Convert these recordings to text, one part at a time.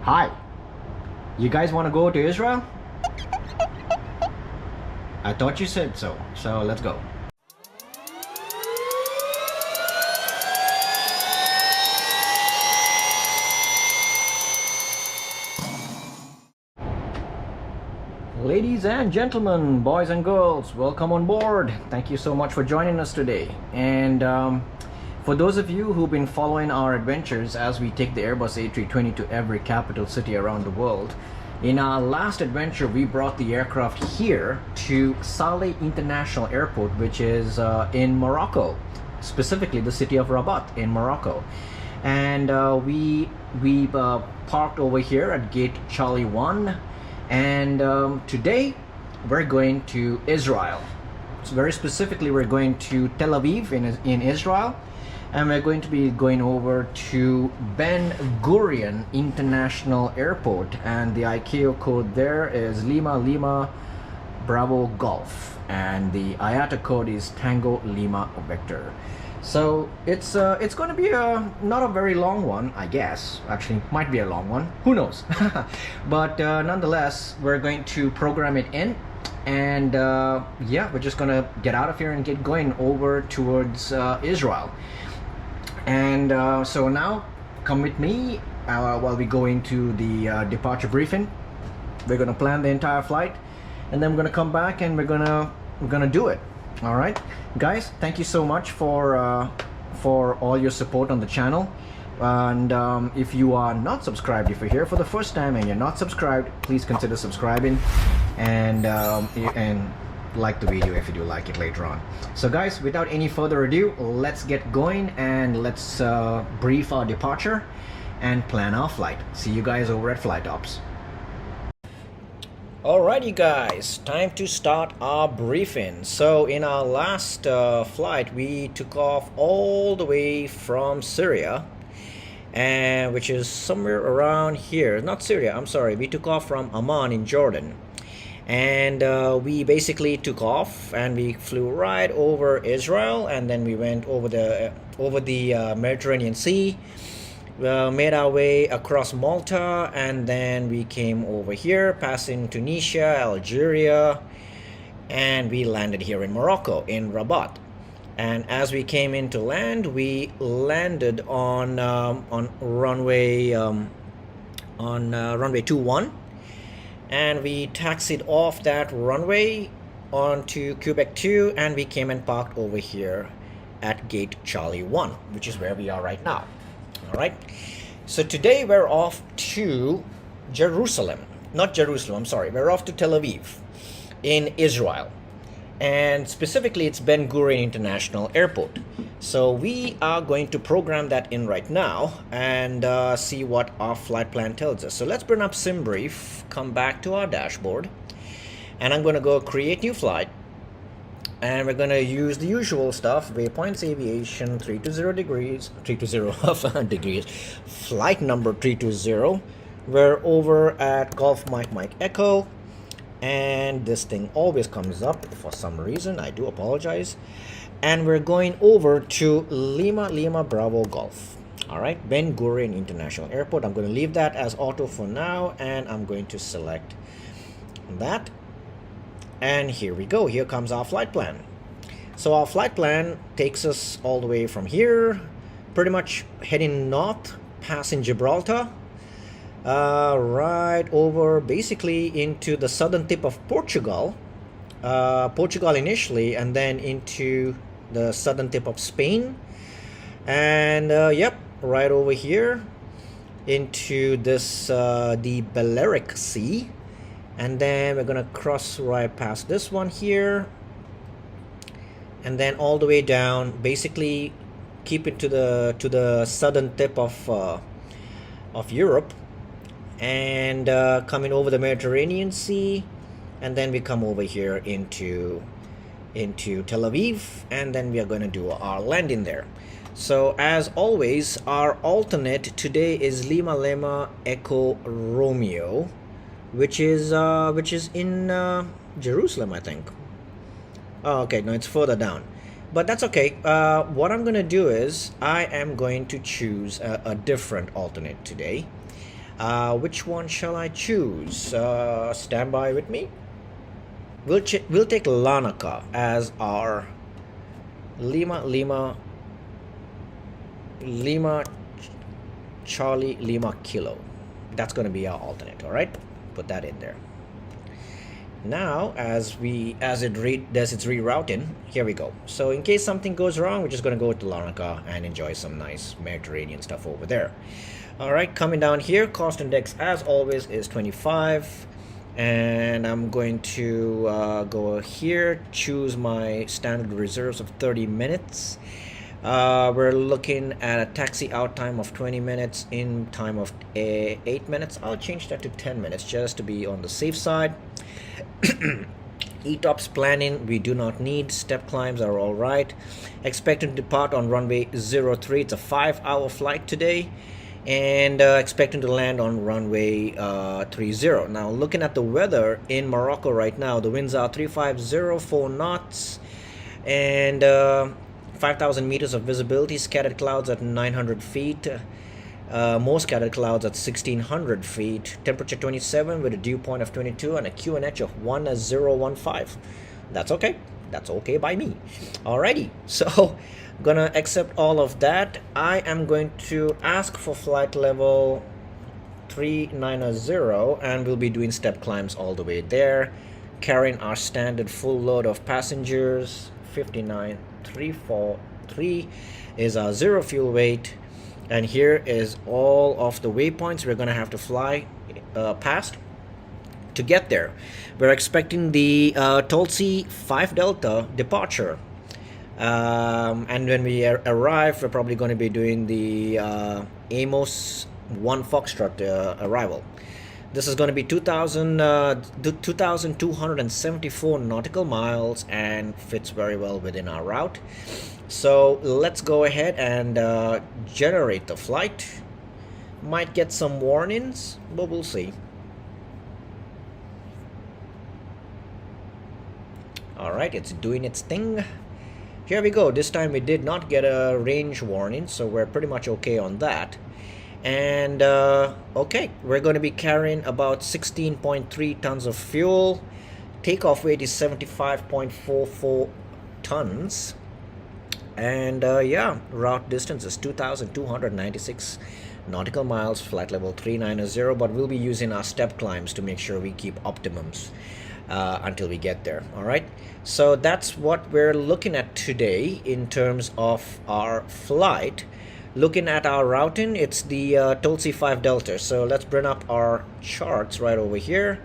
Hi, you guys want to go to Israel? I thought you said so, so let's go. Ladies and gentlemen, boys and girls, welcome on board. Thank you so much for joining us today. And for those of you who've been following our adventures as we take the Airbus A320 to every capital city around the world, in our last adventure we brought the aircraft here to Saleh International Airport, which is in Morocco, specifically the city of Rabat in Morocco. And we parked over here at gate Charlie 1. And today we're going to Israel. So very specifically, we're going to Tel Aviv in Israel, and we're going to be going over to Ben Gurion International Airport, and the ICAO code there is Lima Lima Bravo Golf, and the IATA code is Tango Lima Vector. So it's going to be not a very long one, I guess. Actually, might be a long one. Who knows? But nonetheless, we're going to program it in, and yeah, we're just gonna get out of here and get going over towards Israel. And so now, come with me while we go into the departure briefing. We're gonna plan the entire flight, and then we're gonna come back and we're gonna do it. All right, guys, thank you so much for all your support on the channel. And if you are not subscribed, if you're here for the first time and you're not subscribed, please consider subscribing, and like the video if you do like it later on. So guys, without any further ado, let's get going and let's brief our departure and plan our flight. See you guys over at Flight Ops. Alrighty guys, time to start our briefing. So in our last flight, we took off all the way from Syria, and which is somewhere around here. Not Syria, I'm sorry. We took off from Amman in Jordan, and we basically took off and we flew right over Israel, and then we went over the Mediterranean Sea. Made our way across Malta, and then we came over here, passing Tunisia, Algeria, and we landed here in Morocco, in Rabat. And as we came into land, we landed on runway 21, and we taxied off that runway onto Quebec 2, and we came and parked over here at gate Charlie 1, which is where we are right now. All right, so today we're off to Jerusalem. Not Jerusalem, I'm sorry. We're off to Tel Aviv in Israel. And specifically, it's Ben Gurion International Airport. So we are going to program that in right now and see what our flight plan tells us. So let's bring up SimBrief, come back to our dashboard, and I'm going to go create new flight. And we're going to use the usual stuff: waypoints, aviation, 320 degrees, 320 degrees, flight number 320. We're over at Golf Mike Mike Echo, and this thing always comes up for some reason. I do apologize. And we're going over to Lima Lima Bravo Golf. All right, Ben Gurion International Airport. I'm going to leave that as auto for now, and I'm going to select that. And here we go. Here comes our flight plan. So our flight plan takes us all the way from here, pretty much heading north, passing Gibraltar, right over basically into the southern tip of Portugal, Portugal initially, and then into the southern tip of Spain, and yep, right over here into this the Balearic Sea. And then we're gonna cross right past this one here, and then all the way down, basically keep it to the southern tip of Europe, and coming over the Mediterranean Sea, and then we come over here into Tel Aviv, and then we are going to do our landing there. So as always, our alternate today is Lima Lima Echo Romeo, which is in Jerusalem, I think. Oh, okay, no, it's further down, but that's okay. What I'm gonna do is I am going to choose a different alternate today. Which one shall I choose? Stand by with me. We'll take Lanaka as our Lima Charlie Lima Kilo. That's going to be our alternate. All right, put that in there. Now as it does its rerouting, here we go. So in case something goes wrong, we're just going to go to Larnaca and enjoy some nice Mediterranean stuff over there. All right, coming down here, cost index as always is 25, and I'm going to go here, choose my standard reserves of 30 minutes. We're looking at a taxi out time of 20 minutes, in time of 8 minutes. I'll change that to 10 minutes just to be on the safe side. ETOPS planning we do not need. Step climbs are all right. Expected to depart on runway 03. It's a 5-hour flight today, and expecting to land on runway 30. Now looking at the weather in Morocco right now, the winds are 3504 knots, and 5,000 meters of visibility, scattered clouds at 900 feet, more scattered clouds at 1,600 feet, temperature 27 with a dew point of 22 and a QNH of 1015. That's okay. That's okay by me. Alrighty, so gonna accept all of that. I am going to ask for flight level 390, and we'll be doing step climbs all the way there, carrying our standard full load of passengers. 59343 is our zero fuel weight, and here is all of the waypoints we're gonna have to fly past to get there. We're expecting the Tulsi 5 Delta departure, and when we arrive, we're probably going to be doing the Amos 1 Foxtrot arrival. This is going to be 2,274 nautical miles and fits very well within our route. So let's go ahead and generate the flight. Might get some warnings, but we'll see. Alright, it's doing its thing. Here we go. This time we did not get a range warning, so we're pretty much okay on that. And okay, we're going to be carrying about 16.3 tons of fuel. Takeoff weight is 75.44 tons. And yeah, route distance is 2,296 nautical miles, flight level 390, but we'll be using our step climbs to make sure we keep optimums until we get there. All right, so that's what we're looking at today in terms of our flight. Looking at our routing, it's the Tulsi 5 Delta. So let's bring up our charts right over here,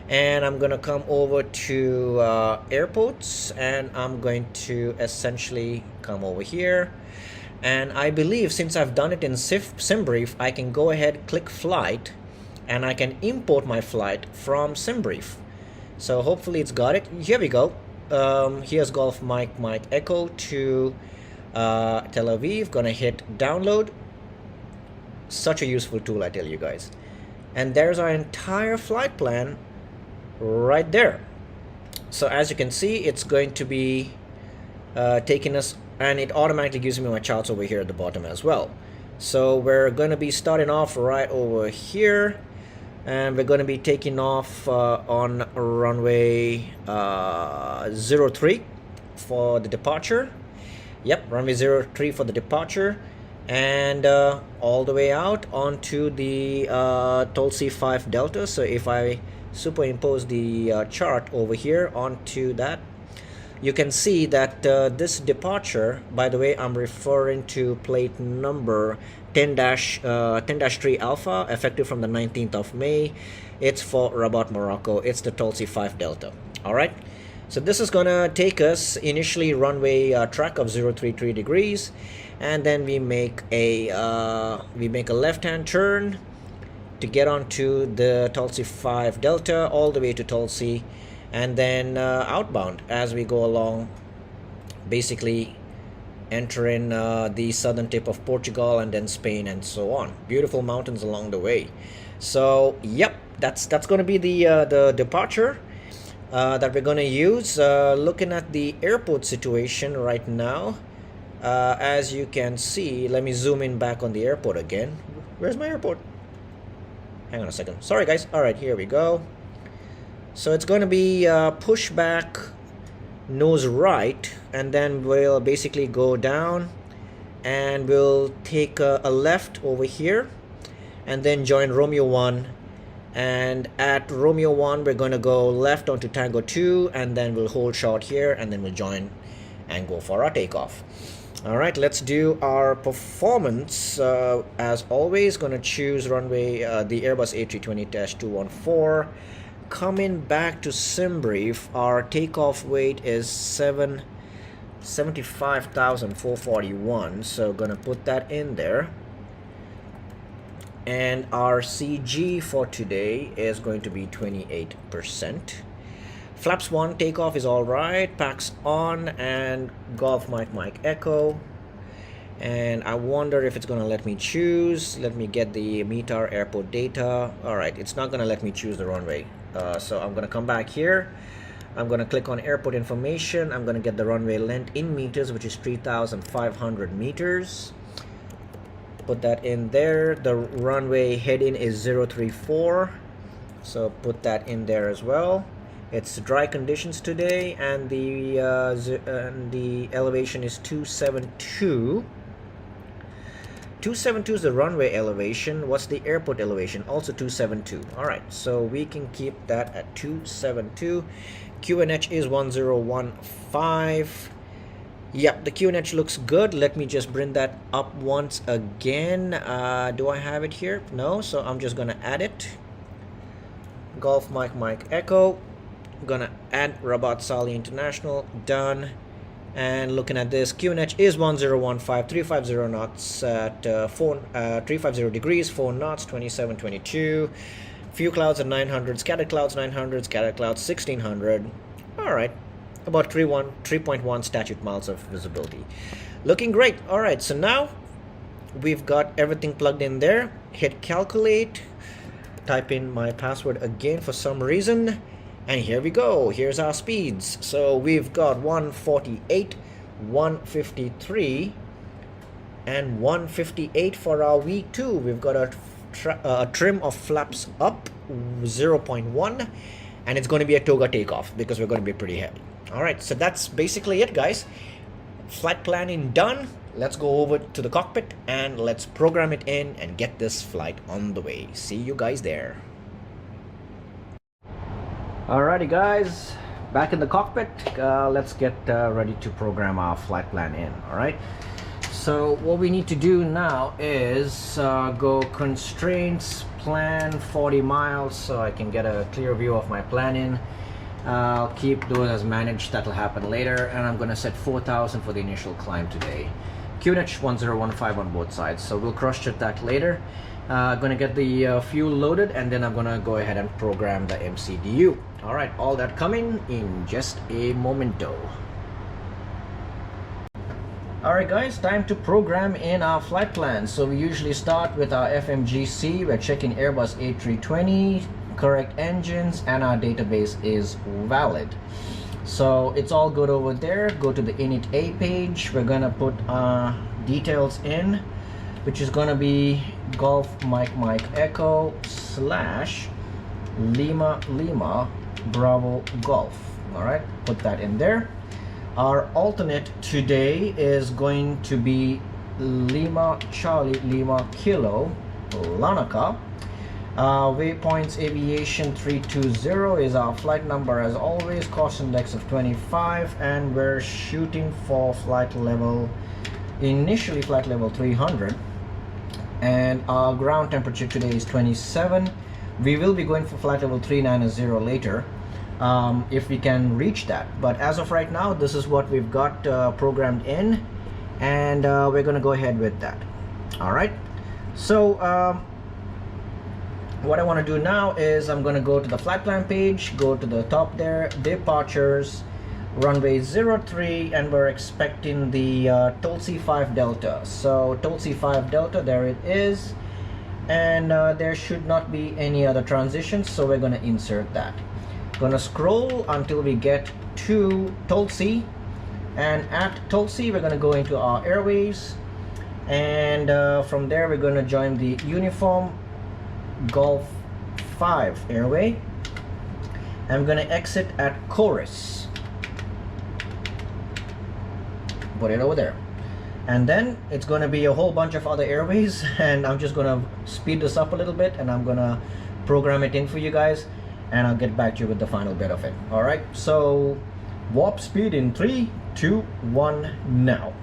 and I'm gonna come over to airports, and I'm going to essentially come over here, and I believe since I've done it in SimBrief, I can go ahead, click flight, and I can import my flight from SimBrief. So hopefully it's got it. Here we go. Here's Golf Mike Echo to Tel Aviv. Gonna hit download. Such a useful tool, I tell you guys. And there's our entire flight plan right there. So as you can see, it's going to be taking us, and it automatically gives me my charts over here at the bottom as well. So we're going to be starting off right over here, and we're going to be taking off on runway 03 for the departure. Yep, runway 03 for the departure, and all the way out onto the Tulsi 5 Delta. So if I superimpose the chart over here onto that, you can see that this departure, by the way, I'm referring to plate number 10-3 Alpha, effective from the 19th of May. It's for Rabat, Morocco. It's the Tulsi 5 Delta. All right. So this is gonna take us initially runway track of 033 degrees, and then we make a left-hand turn to get onto the Tulsi 5 Delta all the way to Tulsi, and then outbound as we go along, basically entering the southern tip of Portugal and then Spain and so on. Beautiful mountains along the way. So yep, that's going to be the departure that we're going to use. Looking at the airport situation right now, as you can see, let me zoom in back on the airport again. Where's my airport? hang on a second, sorry guys. All right, here we go. So it's going to be push back nose right, and then we'll basically go down and we'll take a left over here and then join Romeo 1, and at Romeo 1 we're going to go left onto Tango 2, and then we'll hold short here, and then we'll join and go for our takeoff. All right, let's do our performance. As always, going to choose runway the Airbus A320-214. Coming back to sim brief, our takeoff weight is 75,441, so gonna put that in there. And our CG for today is going to be 28%. Flaps 1 takeoff is all right. Packs on, and Golf Mike Echo. And I wonder if it's gonna let me choose. Let me get the METAR airport data. All right, it's not gonna let me choose the runway. So I'm gonna come back here. I'm gonna click on airport information. I'm gonna get the runway length in meters, which is 3,500 meters. Put that in there. The runway heading is 034, so put that in there as well. It's dry conditions today, and the elevation is 272. 272 is the runway elevation. What's the airport elevation? Also 272. All right, so we can keep that at 272. QNH is 1015. Yep, the QNH looks good. Let me just bring that up once again. Do I have it here? No, so I'm just gonna add it. Golf Mike Echo. Gonna add Rabat International. Done. And looking at this, QNH is 1015, 350 knots at 350 degrees, 4 knots, 2722. Few clouds at 900, scattered clouds 900, scattered clouds 1600. All right, about 3.1 statute miles of visibility. Looking great. All right, so now we've got everything plugged in there. Hit calculate, type in my password again for some reason. And here we go. Here's our speeds. So we've got 148, 153, and 158 for our V2. We've got a trim of flaps up 0.1, and it's going to be a toga takeoff because we're going to be pretty heavy. All right, so that's basically it, guys. Flight planning done. Let's go over to the cockpit and let's program it in and get this flight on the way. See you guys there. Alrighty guys, back in the cockpit. Let's get ready to program our flight plan in. Alright, so what we need to do now is go constraints, plan 40 miles, so I can get a clear view of my planning. I'll keep those as managed, that'll happen later, and I'm gonna set 4,000 for the initial climb today. QNH 1015 on both sides, so we'll cross check that later. Gonna get the fuel loaded, and then I'm gonna go ahead and program the MCDU. All right, all that coming in just a momento. All right guys, time to program in our flight plan. So we usually start with our FMGC. We're checking Airbus A320, correct engines, and our database is valid. So it's all good over there. Go to the init A page. We're gonna put details in, which is gonna be Golf Mike Echo / Lima Bravo Golf. All right, put that in there. Our alternate today is going to be Lima Charlie Lima Kilo Lanaka. Waypoints Aviation 320 is our flight number as always. Cost index of 25, and we're shooting for flight level, initially flight level 300, and our ground temperature today is 27. We will be going for flight level 390 later if we can reach that, but as of right now this is what we've got programmed in, and we're gonna go ahead with that. All right, so what I want to do now is I'm going to go to the flight plan page, go to the top there, departures, runway 03, and we're expecting the Tulsi 5 Delta. So Tulsi 5 Delta, there it is, and there should not be any other transitions, so we're going to insert that. Going to scroll until we get to Tulsi, and at Tulsi we're going to go into our airways, and from there we're going to join the uniform Golf 5 airway. I'm gonna exit at chorus. Put it over there. And then it's going to be a whole bunch of other airways, and I'm just going to speed this up a little bit, and I'm going to program it in for you guys, and I'll get back to you with the final bit of it. All right, so warp speed in 3, 2, 1 now.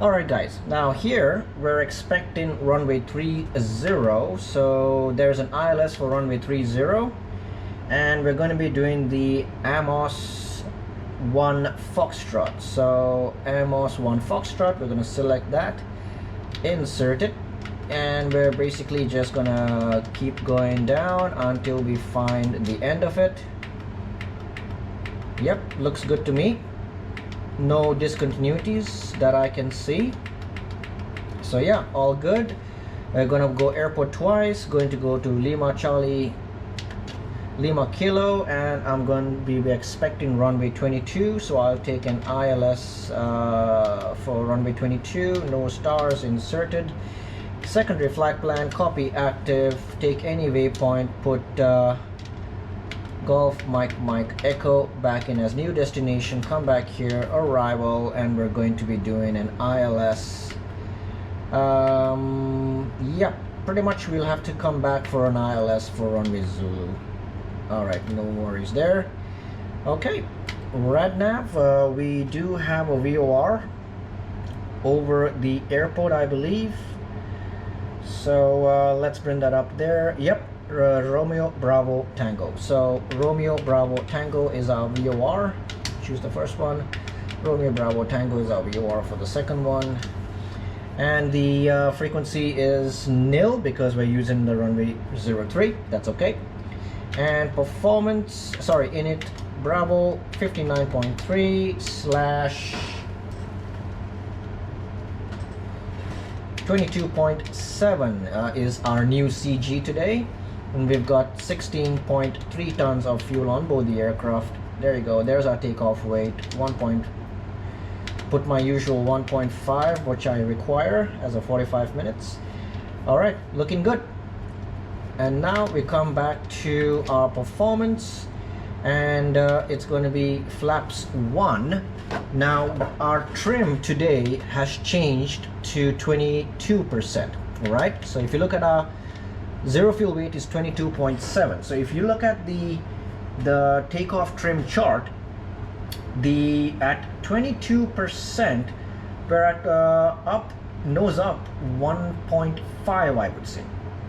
Alright guys, now here we're expecting runway 30, so there's an ILS for runway 30, and we're going to be doing the Amos 1 Foxtrot. So Amos 1 Foxtrot, we're going to select that, insert it, and we're basically just gonna keep going down until we find the end of it. Yep, looks good to me. No discontinuities that I can see, so yeah, all good. We're gonna go airport twice, going to go to Lima Charlie Lima Kilo, and I'm going to be expecting runway 22, so I'll take an ILS for runway 22. No stars inserted. Secondary flight plan, copy active, take any waypoint, put Golf Mike Echo back in as new destination, come back here, arrival, and we're going to be doing an ILS. Yeah, pretty much we'll have to come back for an ILS for runway Zulu. Alright, no worries there. Okay, RadNav, we do have a VOR over the airport, I believe. So let's bring that up there. Yep, Romeo Bravo Tango. So Romeo Bravo Tango is our VOR. Choose the first one. Romeo Bravo Tango is our VOR for the second one. And the frequency is nil because we're using the runway 03. That's okay. And performance, sorry, init Bravo 59.3 slash 22.7 is our new CG today, and we've got 16.3 tons of fuel on board the aircraft. There you go, there's our takeoff weight. Put my usual 1.5, which I require as a 45 minutes. All right, looking good. And now we come back to our performance, and it's going to be flaps 1. Now our trim today has changed to 22%. All right, so if you look at our zero fuel weight is 22.7. so if you look at the takeoff trim chart, at 22% we're at nose up 1.5, I would say.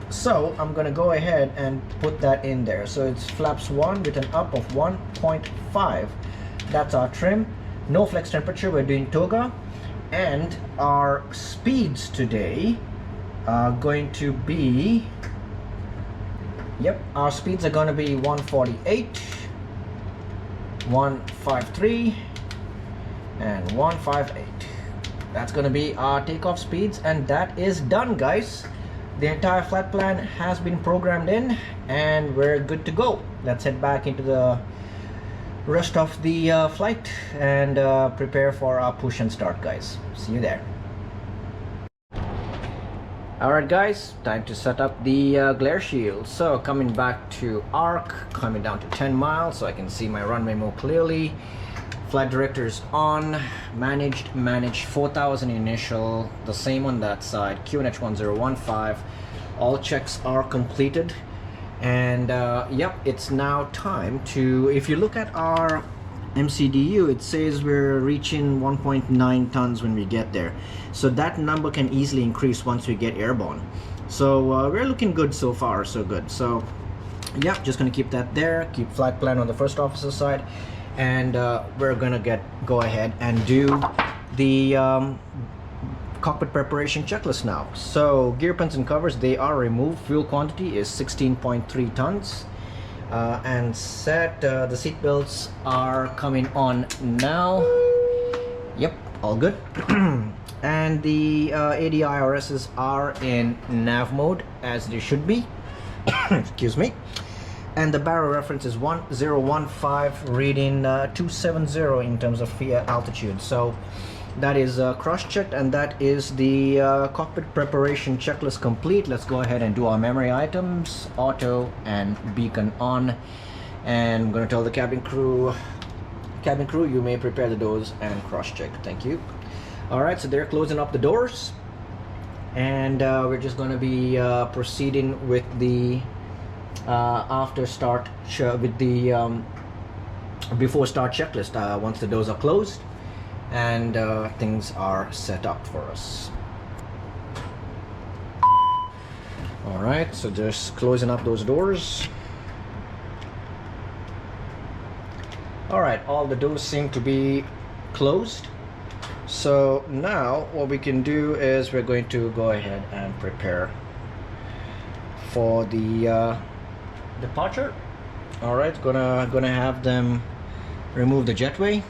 So I'm gonna go ahead and put that in there. So it's flaps 1 with an up of 1.5. That's our trim. No flex temperature, we're doing toga. And our speeds today are going to be, yep, our speeds are going to be 148, 153, and 158. That's going to be our takeoff speeds, and that is done, guys. The entire flight plan has been programmed in, and we're good to go. Let's head back into the rest of the flight and prepare for our push and start, guys. See you there. Alright guys, time to set up the glare shield. So coming back to arc, coming down to 10 miles so I can see my runway more clearly. Flight directors on, manage 4000 initial, the same on that side, QNH 1015. All checks are completed, and yep, it's now time to, if you look at our MCDU, it says we're reaching 1.9 tons when we get there. So that number can easily increase once we get airborne. So we're looking good so far, so good. So yeah, just gonna keep that there, keep flight plan on the first officer side, and we're gonna go ahead and do the cockpit preparation checklist now. So gear pins and covers, they are removed. Fuel quantity is 16.3 tons. And set, the seat belts are coming on now. Yep, all good. And the ADIRSs are in nav mode, as they should be. Excuse me. And the barrel reference is 1015, reading 270 in terms of altitude. So that is cross-checked, and that is the cockpit preparation checklist complete. Let's go ahead and do our memory items, auto and beacon on. And I'm going to tell the cabin crew, you may prepare the doors and cross-check. Thank you. All right, so they're closing up the doors, and we're just going to be proceeding with the after start with the before start checklist once the doors are closed and things are set up for us. All right, so just closing up those doors. All right, all the doors seem to be closed. So now what we can do is we're going to go ahead and prepare for the departure. All right, gonna have them remove the jetway,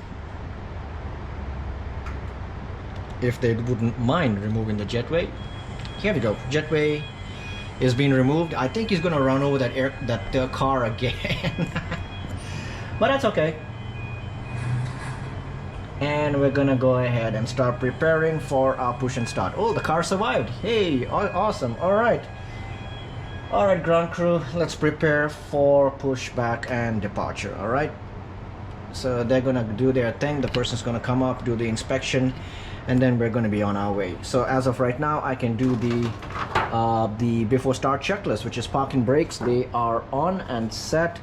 if they wouldn't mind removing the jetway. Here we go. Jetway is being removed. I think he's gonna run over that car again, but that's okay. And we're gonna go ahead and start preparing for our push and start. Oh, the car survived. Hey, awesome. All right, ground crew, let's prepare for pushback and departure. All right, so they're gonna do their thing. The person's gonna come up, do the inspection, and then we're gonna be on our way. So as of right now, I can do the before start checklist, which is parking brakes. They are on and set.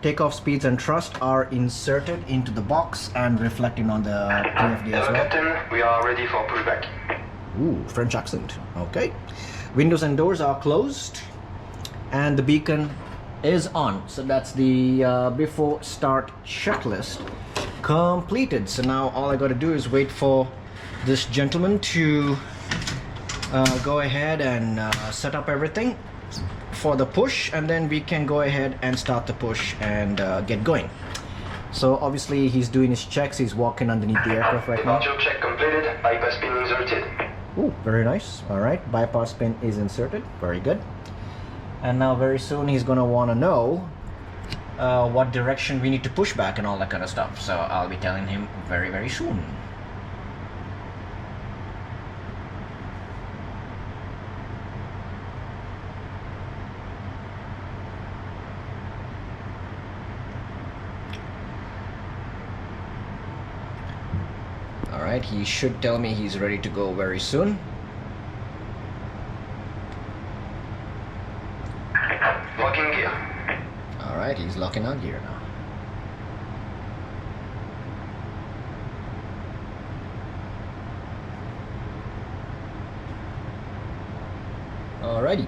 Takeoff speeds and thrust are inserted into the box and reflecting on the PFD as well. Captain, we are ready for pushback. Ooh, French accent. Okay. Windows and doors are closed, and the beacon is on. So that's the before start checklist completed. So now all I got to do is wait for this gentleman to go ahead and set up everything for the push, and then we can go ahead and start the push and get going. So obviously he's doing his checks. He's walking underneath the aircraft right now. Departure check completed. Bypass pin inserted. Ooh, very nice. All right, bypass pin is inserted. Very good. And now very soon he's gonna want to know what direction we need to push back and all that kind of stuff. So I'll be telling him very, very soon. Alright, he should tell me he's ready to go very soon. Locking gear. Alright, he's locking on gear now. Alrighty.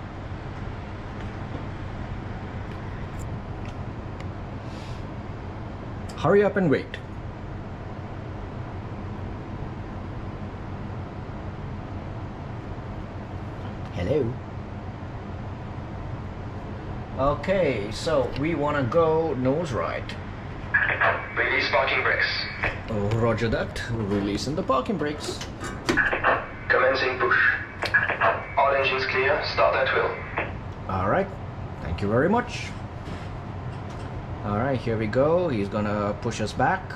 Hurry up and wait. Hello. Okay, so we want to go nose right. Release parking brakes. Oh, roger that. Releasing the parking brakes. Commencing push. All engines clear. Start at will. Alright, thank you very much. Alright, here we go. He's gonna push us back.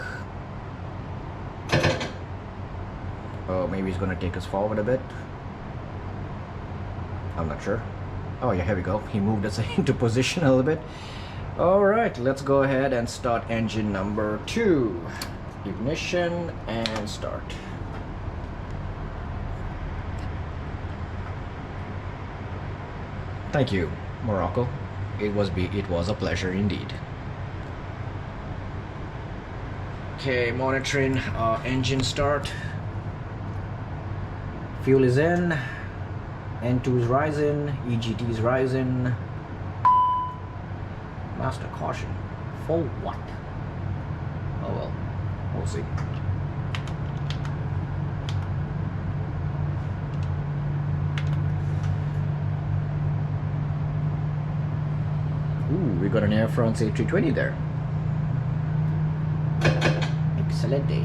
Oh, maybe he's gonna take us forward a bit. I'm not sure. Oh yeah, here we go. He moved us into position a little bit. Alright, let's go ahead and start engine number 2. Ignition and start. Thank you, Morocco. It was a pleasure indeed. Okay, monitoring engine start. Fuel is in. N2 is rising. EGT is rising. Master caution. For what? Oh well, we'll see. Ooh, we got an Air France A320 there. Excellent day.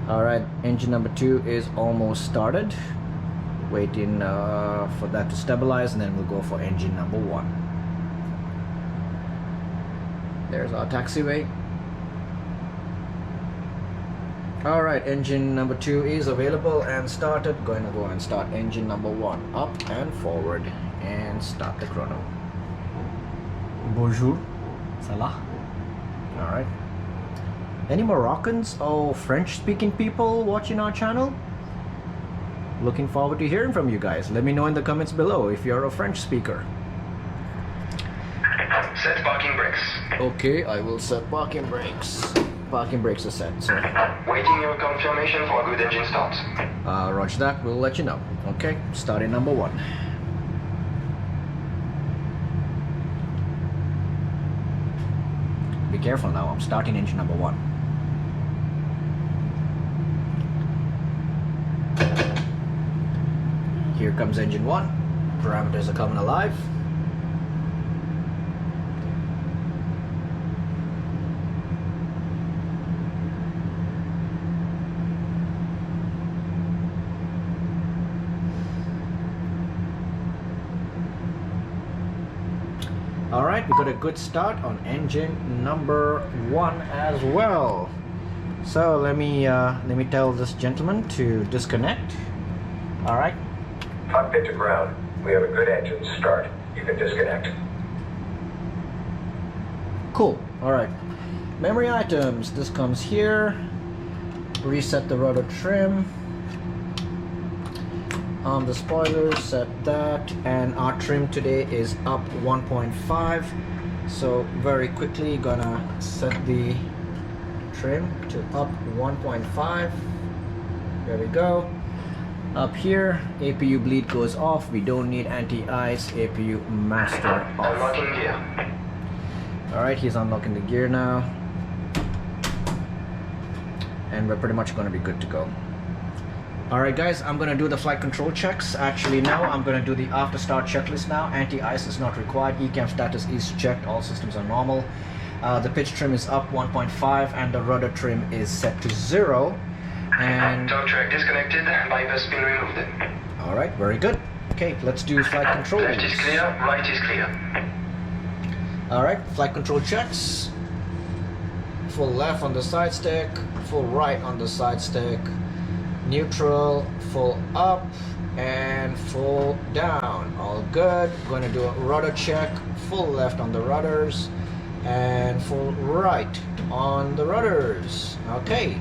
Alright, engine number 2 is almost started. Waiting for that to stabilize, and then we'll go for engine number 1. There's our taxiway. Alright, engine number 2 is available and started. Going to go and start engine number 1. Up and forward and start the chrono. Bonjour. Salah. Alright. Any Moroccans or French speaking people watching our channel? Looking forward to hearing from you guys. Let me know in the comments below if you're a French speaker. Set parking brakes. Okay, I will set parking brakes. Parking brakes are set, sir. Waiting your confirmation for a good engine start. Roger that, we'll let you know. Okay, starting number 1. Be careful now, I'm starting engine number 1. Here comes engine 1. Parameters are coming alive. Alright, we got a good start on engine number 1 as well. So let me tell this gentleman to disconnect. Alright. Cockpit to ground. We have a good engine start. You can disconnect. Cool. Alright. Memory items. This comes here. Reset the rudder trim. On the spoilers, set that. And our trim today is up 1.5. So very quickly gonna set the trim to up 1.5. There we go. Up here, APU bleed goes off. We don't need anti-ice. APU master off. Unlocking gear. Alright, he's unlocking the gear now. And we're pretty much going to be good to go. Alright guys, I'm going to do the flight control checks. Actually now, I'm going to do the after start checklist now. Anti-ice is not required. ECAM status is checked. All systems are normal. The pitch trim is up 1.5 and the rudder trim is set to 0. And Tow track disconnected, bypass pin removed. alright, very good. Okay, let's do flight control. Left is clear, right is clear. Alright, flight control checks. Full left on the side stick, full right on the side stick, neutral, full up, and full down. All good. Going to do a rudder check, full left on the rudders, and full right on the rudders. Okay.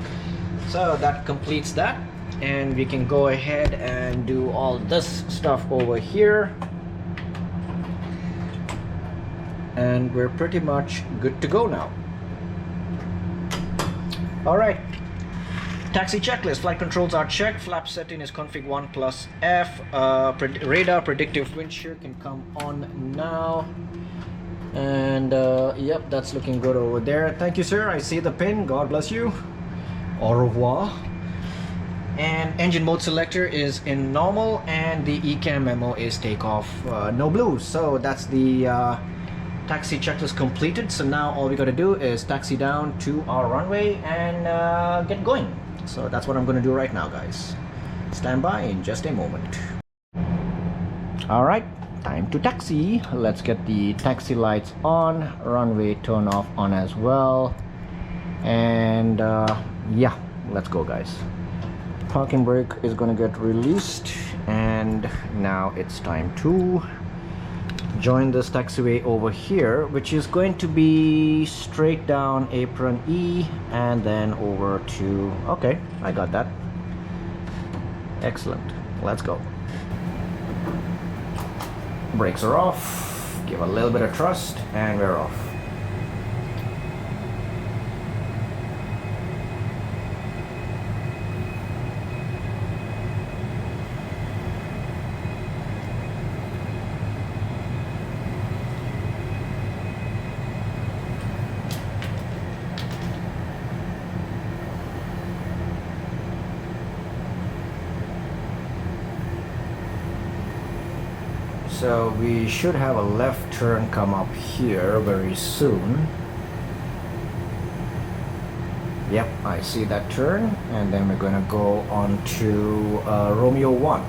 So that completes that, and we can go ahead and do all this stuff over here, and we're pretty much good to go now. Alright, taxi checklist. Flight controls are checked. Flap setting is config 1 plus F. Radar predictive wind shear can come on now. And yep, that's looking good over there. Thank you, sir. I see the pin. God bless you. Au revoir. And engine mode selector is in normal, and the ECAM memo is takeoff no blue. So that's the taxi checklist completed. So now all we got to do is taxi down to our runway and get going. So that's what I'm going to do right now, guys. Stand by in just a moment. Alright, time to taxi. Let's get the taxi lights on, runway turn off on as well, and yeah, let's go, guys. Parking brake is going to get released, and now it's time to join this taxiway over here, which is going to be straight down apron E and then over to, okay, I got that. Excellent. Let's go. Brakes are off. give a little bit of thrust, and we're off. So we should have a left turn come up here very soon. Yep, I see that turn, and then we're gonna go on to Romeo 1.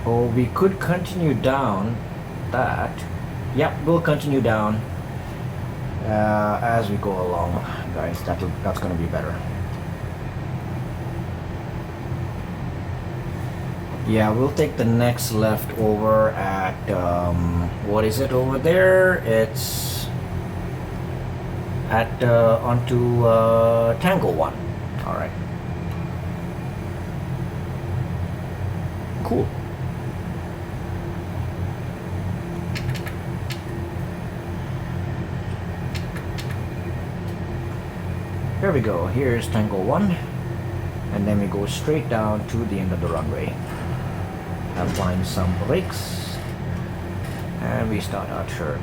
Or we could continue down that. Yep, we'll continue down as we go along, guys. That's gonna be better. Yeah, we'll take the next left over at what is it over there? It's at onto Tango 1. All right, cool. Here we go, here's Tango 1, and then we go straight down to the end of the runway. Applying some brakes, and we start our turn.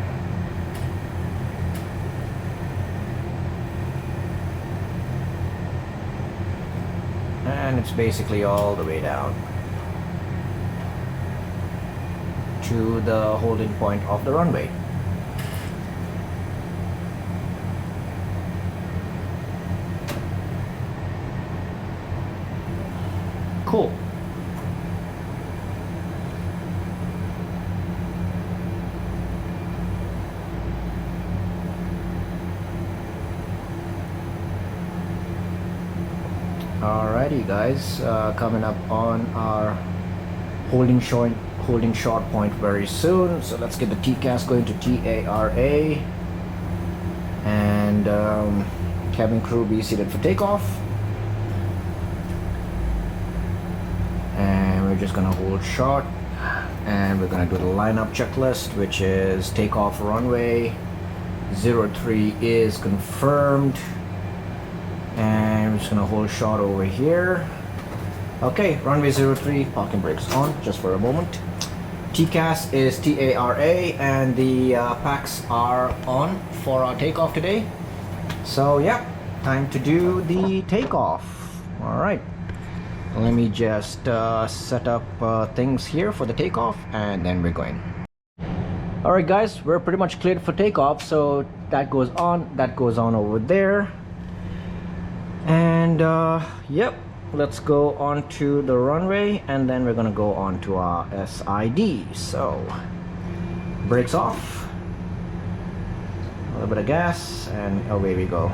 And it's basically all the way down to the holding point of the runway. Cool. Alrighty guys, coming up on our holding short point very soon. So let's get the TCAS going to TARA, and cabin crew be seated for takeoff. And we're just gonna hold short, and we're gonna do the lineup checklist, which is takeoff runway 03 is confirmed, and we're just gonna hold short over here. Okay, runway 03, parking brakes on just for a moment. TCAS is TARA, and the packs are on for our takeoff today. So yeah, time to do the takeoff. All right. Let me just set up things here for the takeoff, and then we're going. Alright guys, we're pretty much cleared for takeoff, so that goes on over there. And yep, let's go on to the runway, and then we're gonna go on to our SID. So brakes off, a little bit of gas, and away we go.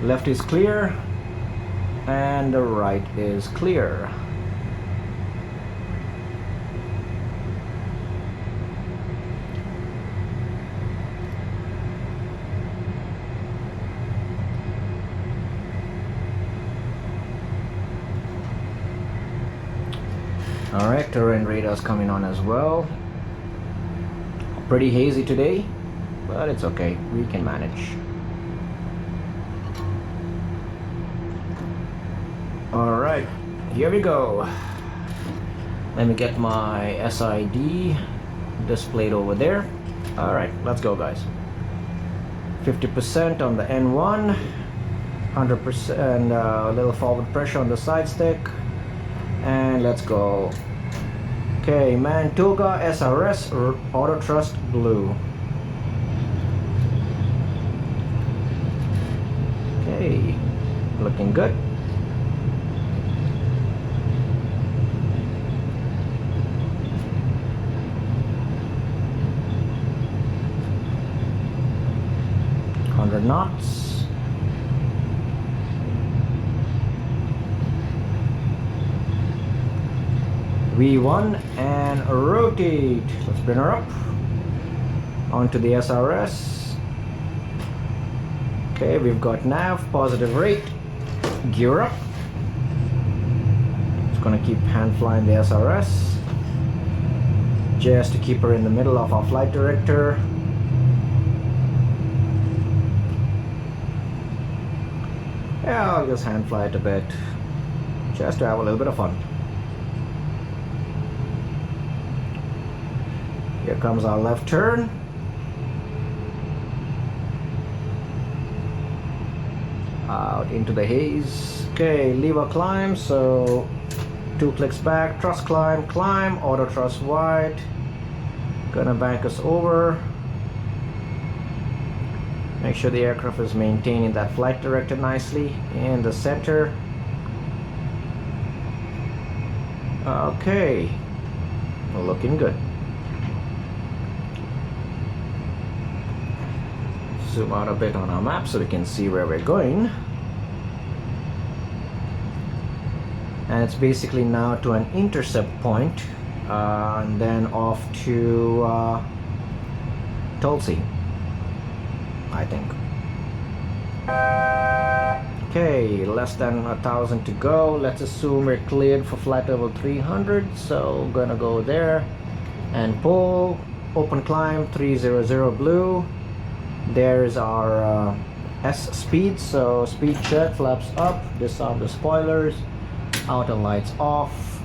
Left is clear, and the right is clear. Alright, terrain radar's coming on as well. Pretty hazy today, but it's okay, we can manage. Alright, here we go. Let me get my SID displayed over there. Alright, let's go guys. 50% on the N1, 100% a little forward pressure on the side stick, and let's go. Okay, Mantoga SRS auto thrust blue. Okay, looking good. Knots. V1 and rotate. Let's bring her up. onto the SRS. Okay, we've got nav, positive rate, gear up. Just gonna keep hand flying the SRS just to keep her in the middle of our flight director. Yeah, I'll just hand fly it a bit just to have a little bit of fun. Here comes our left turn. Out into the haze. Okay, lever climb, so 2 clicks back, thrust climb, climb, auto thrust wide. Gonna bank us over. Make sure the aircraft is maintaining that flight director nicely in the center. Okay, looking good. Zoom out a bit on our map so we can see where we're going. And it's basically now to an intercept point, and then off to Tulsi, I think. Okay, less than 1,000 to go. Let's assume we're cleared for flight level 300, so gonna go there and pull, open climb 300 blue. There's our S speed, so speed check, flaps up, disarm the spoilers, outer lights off,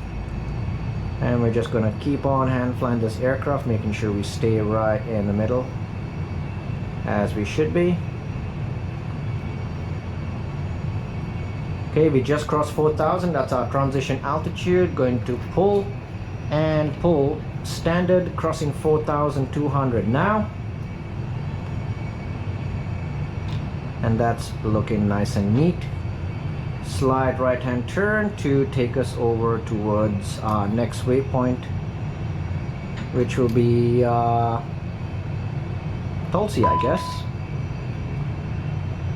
and we're just gonna keep on hand flying this aircraft, making sure we stay right in the middle as we should be. Okay, we just crossed 4,000. That's our transition altitude. Going to pull and pull standard, crossing 4,200 now, and that's looking nice and neat. Slide right hand turn to take us over towards our next waypoint, which will be Tulsi, I guess.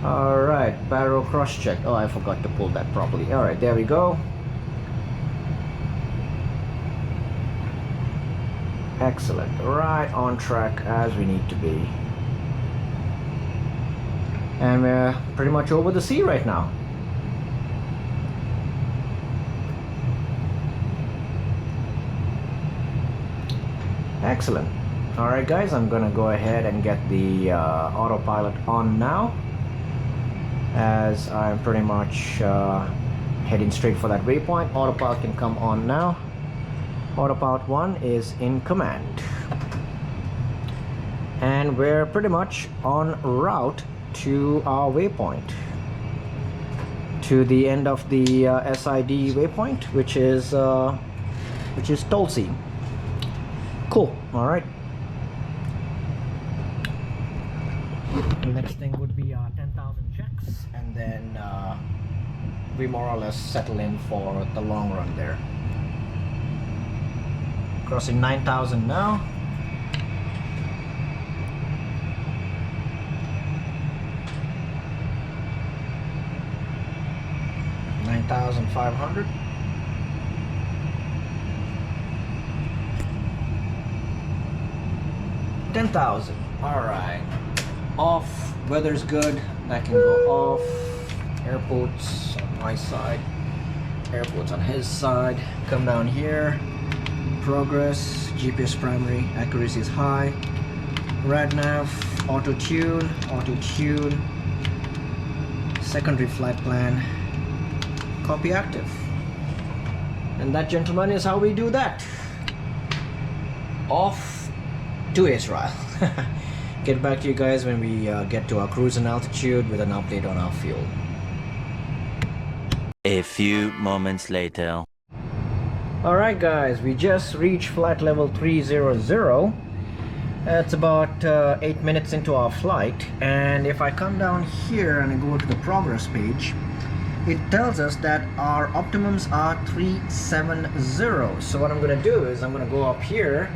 Alright, barrel cross check. Oh, I forgot to pull that properly. Alright, there we go. Excellent. Right on track as we need to be. And we're pretty much over the sea right now. Excellent. Alright guys, I'm gonna go ahead and get the autopilot on now, as I'm pretty much heading straight for that waypoint. Autopilot can come on now. Autopilot 1 is in command. And we're pretty much en route to our waypoint, to the end of the SID waypoint, which is Tulsi. Cool. All right. The next thing would be 10,000 checks, and then we more or less settle in for the long run there. Crossing 9,000 now. $9,500. $10,000. All right. Off. Weather's good. That can go off. Airports on my side. Airports on his side. Come down here. Progress. GPS primary. Accuracy is high. Rad nav. Auto tune. Auto tune. Secondary flight plan. Copy active. And that, gentlemen, is how we do that. Off to Israel. Get back to you guys when we get to our cruising altitude with an update on our fuel. A few moments later. Alright guys, we just reached flight level 300. It's about 8 minutes into our flight, and if I come down here and I go to the progress page, it tells us that our optimums are 370. So what I'm going to do is I'm going to go up here,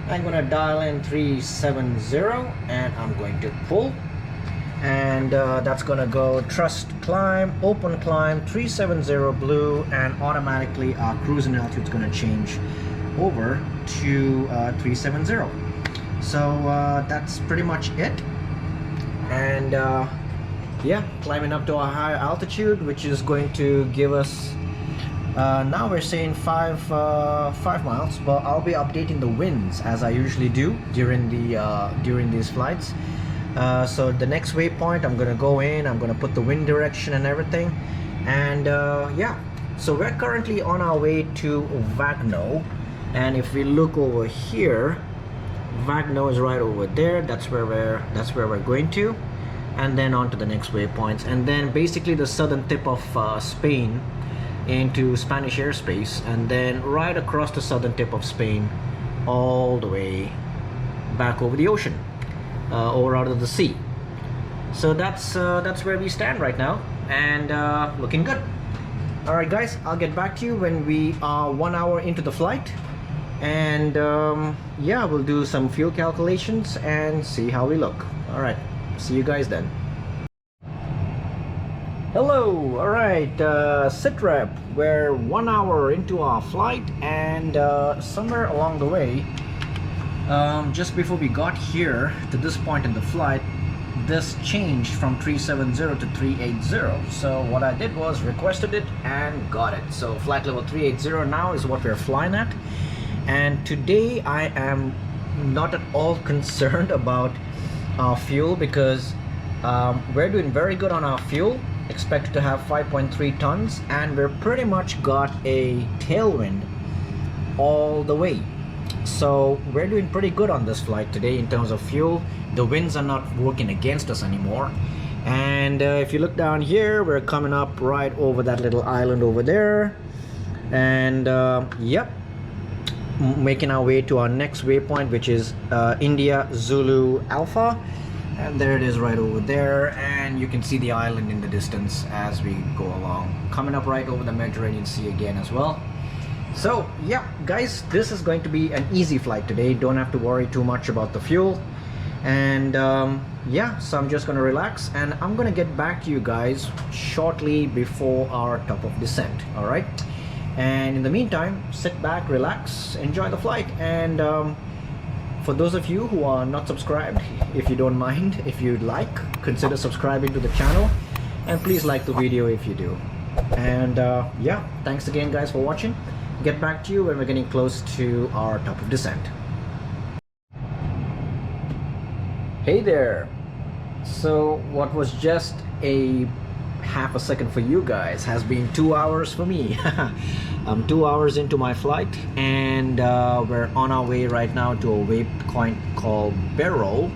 I'm going to dial in 370, and I'm going to pull, and that's going to go thrust climb, open climb, 370 blue, and automatically our cruising altitude is going to change over to 370. So that's pretty much it. And yeah, climbing up to a higher altitude, which is going to give us now we're saying 5 miles, but I'll be updating the winds as I usually do during these flights. So the next waypoint, I'm gonna go in, I'm gonna put the wind direction and everything. And yeah, so we're currently on our way to Wagno, and if we look over here, Wagno is right over there. That's where we're going to, and then on to the next waypoints, and then basically the southern tip of Spain into Spanish airspace, and then right across the southern tip of Spain all the way back over the ocean, or out of the sea. So that's where we stand right now, and looking good. All right guys, I'll get back to you when we are 1 hour into the flight, and yeah, we'll do some fuel calculations and see how we look. All right, see you guys then. Hello, all right, SITREP, we're 1 hour into our flight, and somewhere along the way, just before we got here to this point in the flight, this changed from 370 to 380. So what I did was requested it and got it. So flight level 380 now is what we're flying at, and today I am not at all concerned about our fuel, because we're doing very good on our fuel. Expected to have 5.3 tons, and we're pretty much got a tailwind all the way. So we're doing pretty good on this flight today in terms of fuel. The winds are not working against us anymore. And if you look down here, we're coming up right over that little island over there, and yep, making our way to our next waypoint, which is India Zulu Alpha. And there it is right over there, and you can see the island in the distance as we go along, coming up right over the Mediterranean Sea again as well. So yeah guys, this is going to be an easy flight today. Don't have to worry too much about the fuel, and yeah, so I'm just gonna relax, and I'm gonna get back to you guys shortly before our top of descent. All right, and in the meantime, sit back, relax, enjoy the flight, and for those of you who are not subscribed, if you don't mind, if you'd like, consider subscribing to the channel, and please like the video if you do. And yeah, thanks again guys for watching. Get back to you when we're getting close to our top of descent. Hey there. So what was just a half a second for you guys has been 2 hours for me. I'm 2 hours into my flight, and we're on our way right now to a waypoint called Beryl,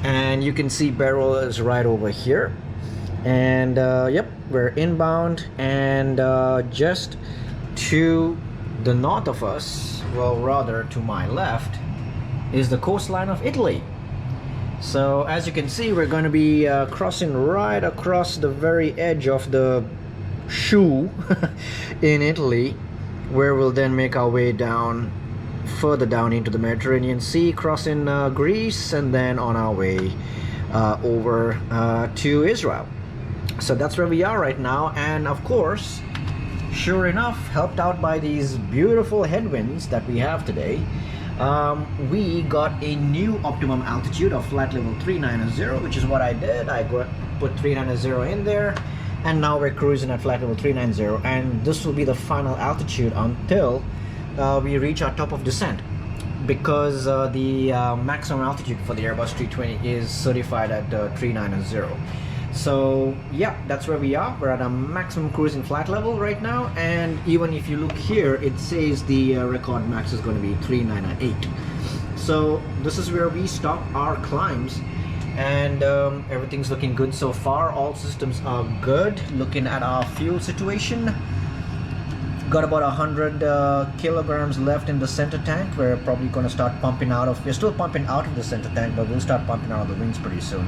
and you can see Beryl is right over here. And yep, we're inbound, and just to the north of us, well rather to my left, is the coastline of Italy. So as you can see, we're going to be crossing right across the very edge of the shoe in Italy, where we'll then make our way down, further down into the Mediterranean Sea, crossing Greece, and then on our way over to Israel. So that's where we are right now, and of course, sure enough, helped out by these beautiful headwinds that we have today, we got a new optimum altitude of flight level 390, which is what I did. I put 390 in there, and now we're cruising at flight level 390, and this will be the final altitude until we reach our top of descent, because the maximum altitude for the Airbus A320 is certified at 390. So yeah, that's where we are. We're at a maximum cruising flight level right now, and even if you look here, it says the record max is going to be 398. So this is where we stop our climbs, and everything's looking good so far. All systems are good. Looking at our fuel situation, got about 100 kilograms left in the center tank. We're probably going to start pumping out of, we're still pumping out of the center tank, but we'll start pumping out of the wings pretty soon.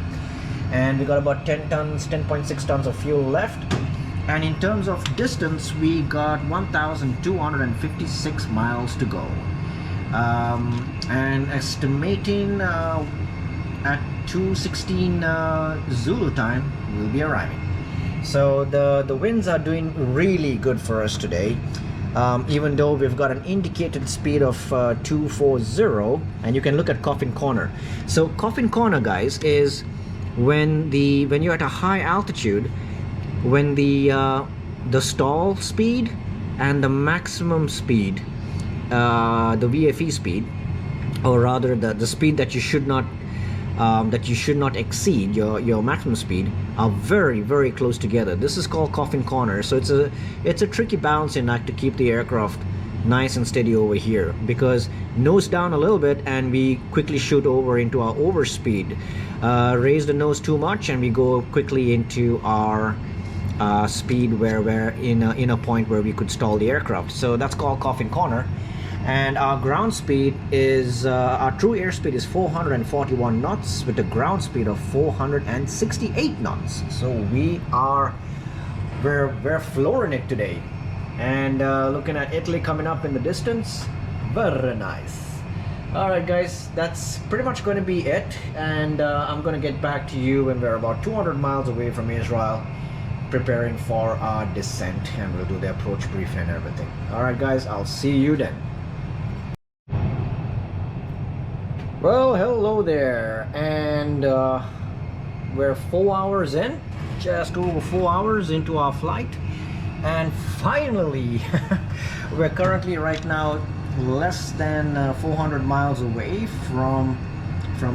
And we got about 10 tons, 10.6 tons of fuel left. And in terms of distance, we got 1,256 miles to go. And estimating at 2:16 Zulu time, we'll be arriving. So the winds are doing really good for us today. even though we've got an indicated speed of 240, and you can look at coffin corner. So coffin corner, guys, is when you're at a high altitude, when the stall speed and the maximum speed, the VFE speed, or rather the speed that you should not exceed, your maximum speed, are very, very close together. This is called coffin corner. So it's a tricky balancing act to keep the aircraft nice and steady over here, because nose down a little bit and we quickly shoot over into our overspeed, raise the nose too much and we go quickly into our speed where we're in a point where we could stall the aircraft. So that's called coffin corner. And our ground speed is our true airspeed is 441 knots with a ground speed of 468 knots. So we're flooring it today. And looking at Italy coming up in the distance. Very nice. Alright guys, that's pretty much going to be it, and I'm going to get back to you when we're about 200 miles away from Israel, preparing for our descent, and we'll do the approach briefing and everything. Alright guys, I'll see you then. Well, hello there, and we're 4 hours in, just over 4 hours into our flight, and finally we're currently right now less than 400 miles away from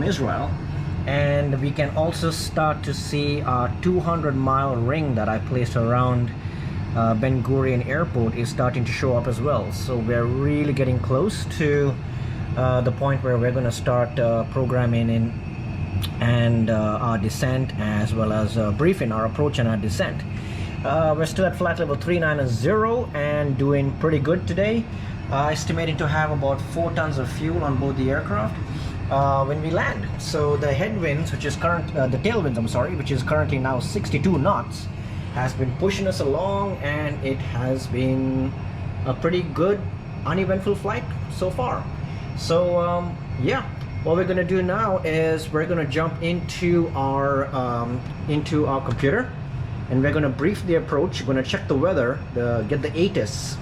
Israel, and we can also start to see our 200-mile ring that I placed around Ben Gurion Airport is starting to show up as well. So we're really getting close to the point where we're going to start programming in and our descent, as well as briefing our approach and our descent. We're still at flight level 390 and doing pretty good today, estimating to have about 4 tons of fuel on board the aircraft when we land. So the headwinds, which is the tailwinds, I'm sorry, which is currently now 62 knots, has been pushing us along, and it has been a pretty good, uneventful flight so far. So yeah, what we're gonna do now is we're gonna jump into our computer, and we're gonna brief the approach. We're gonna check the weather, get the ATIS,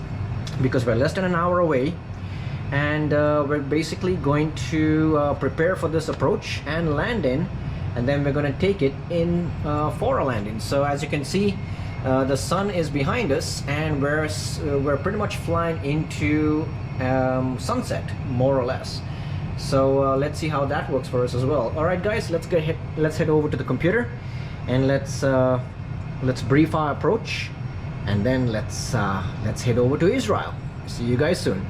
because we're less than an hour away, and we're basically going to prepare for this approach and landing, and then we're going to take it in for a landing. So as you can see, the sun is behind us, and we're pretty much flying into sunset, more or less. So let's see how that works for us as well. All right guys, let's head over to the computer, and let's brief our approach, and then let's head over to Israel. See you guys soon.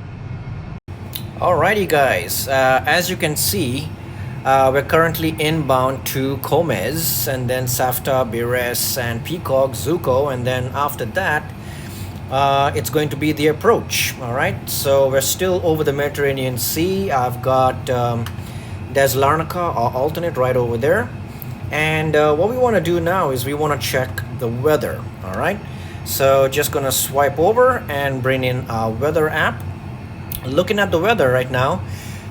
Alrighty guys, as you can see, we're currently inbound to Comez, and then Safta, Bires, and Peacock, Zuko, and then after that it's going to be the approach. Alright, so we're still over the Mediterranean Sea. I've got Des Larnaca, our alternate, right over there. And what we want to do now is we want to check the weather. Alright, so just gonna swipe over and bring in our weather app. Looking at the weather right now,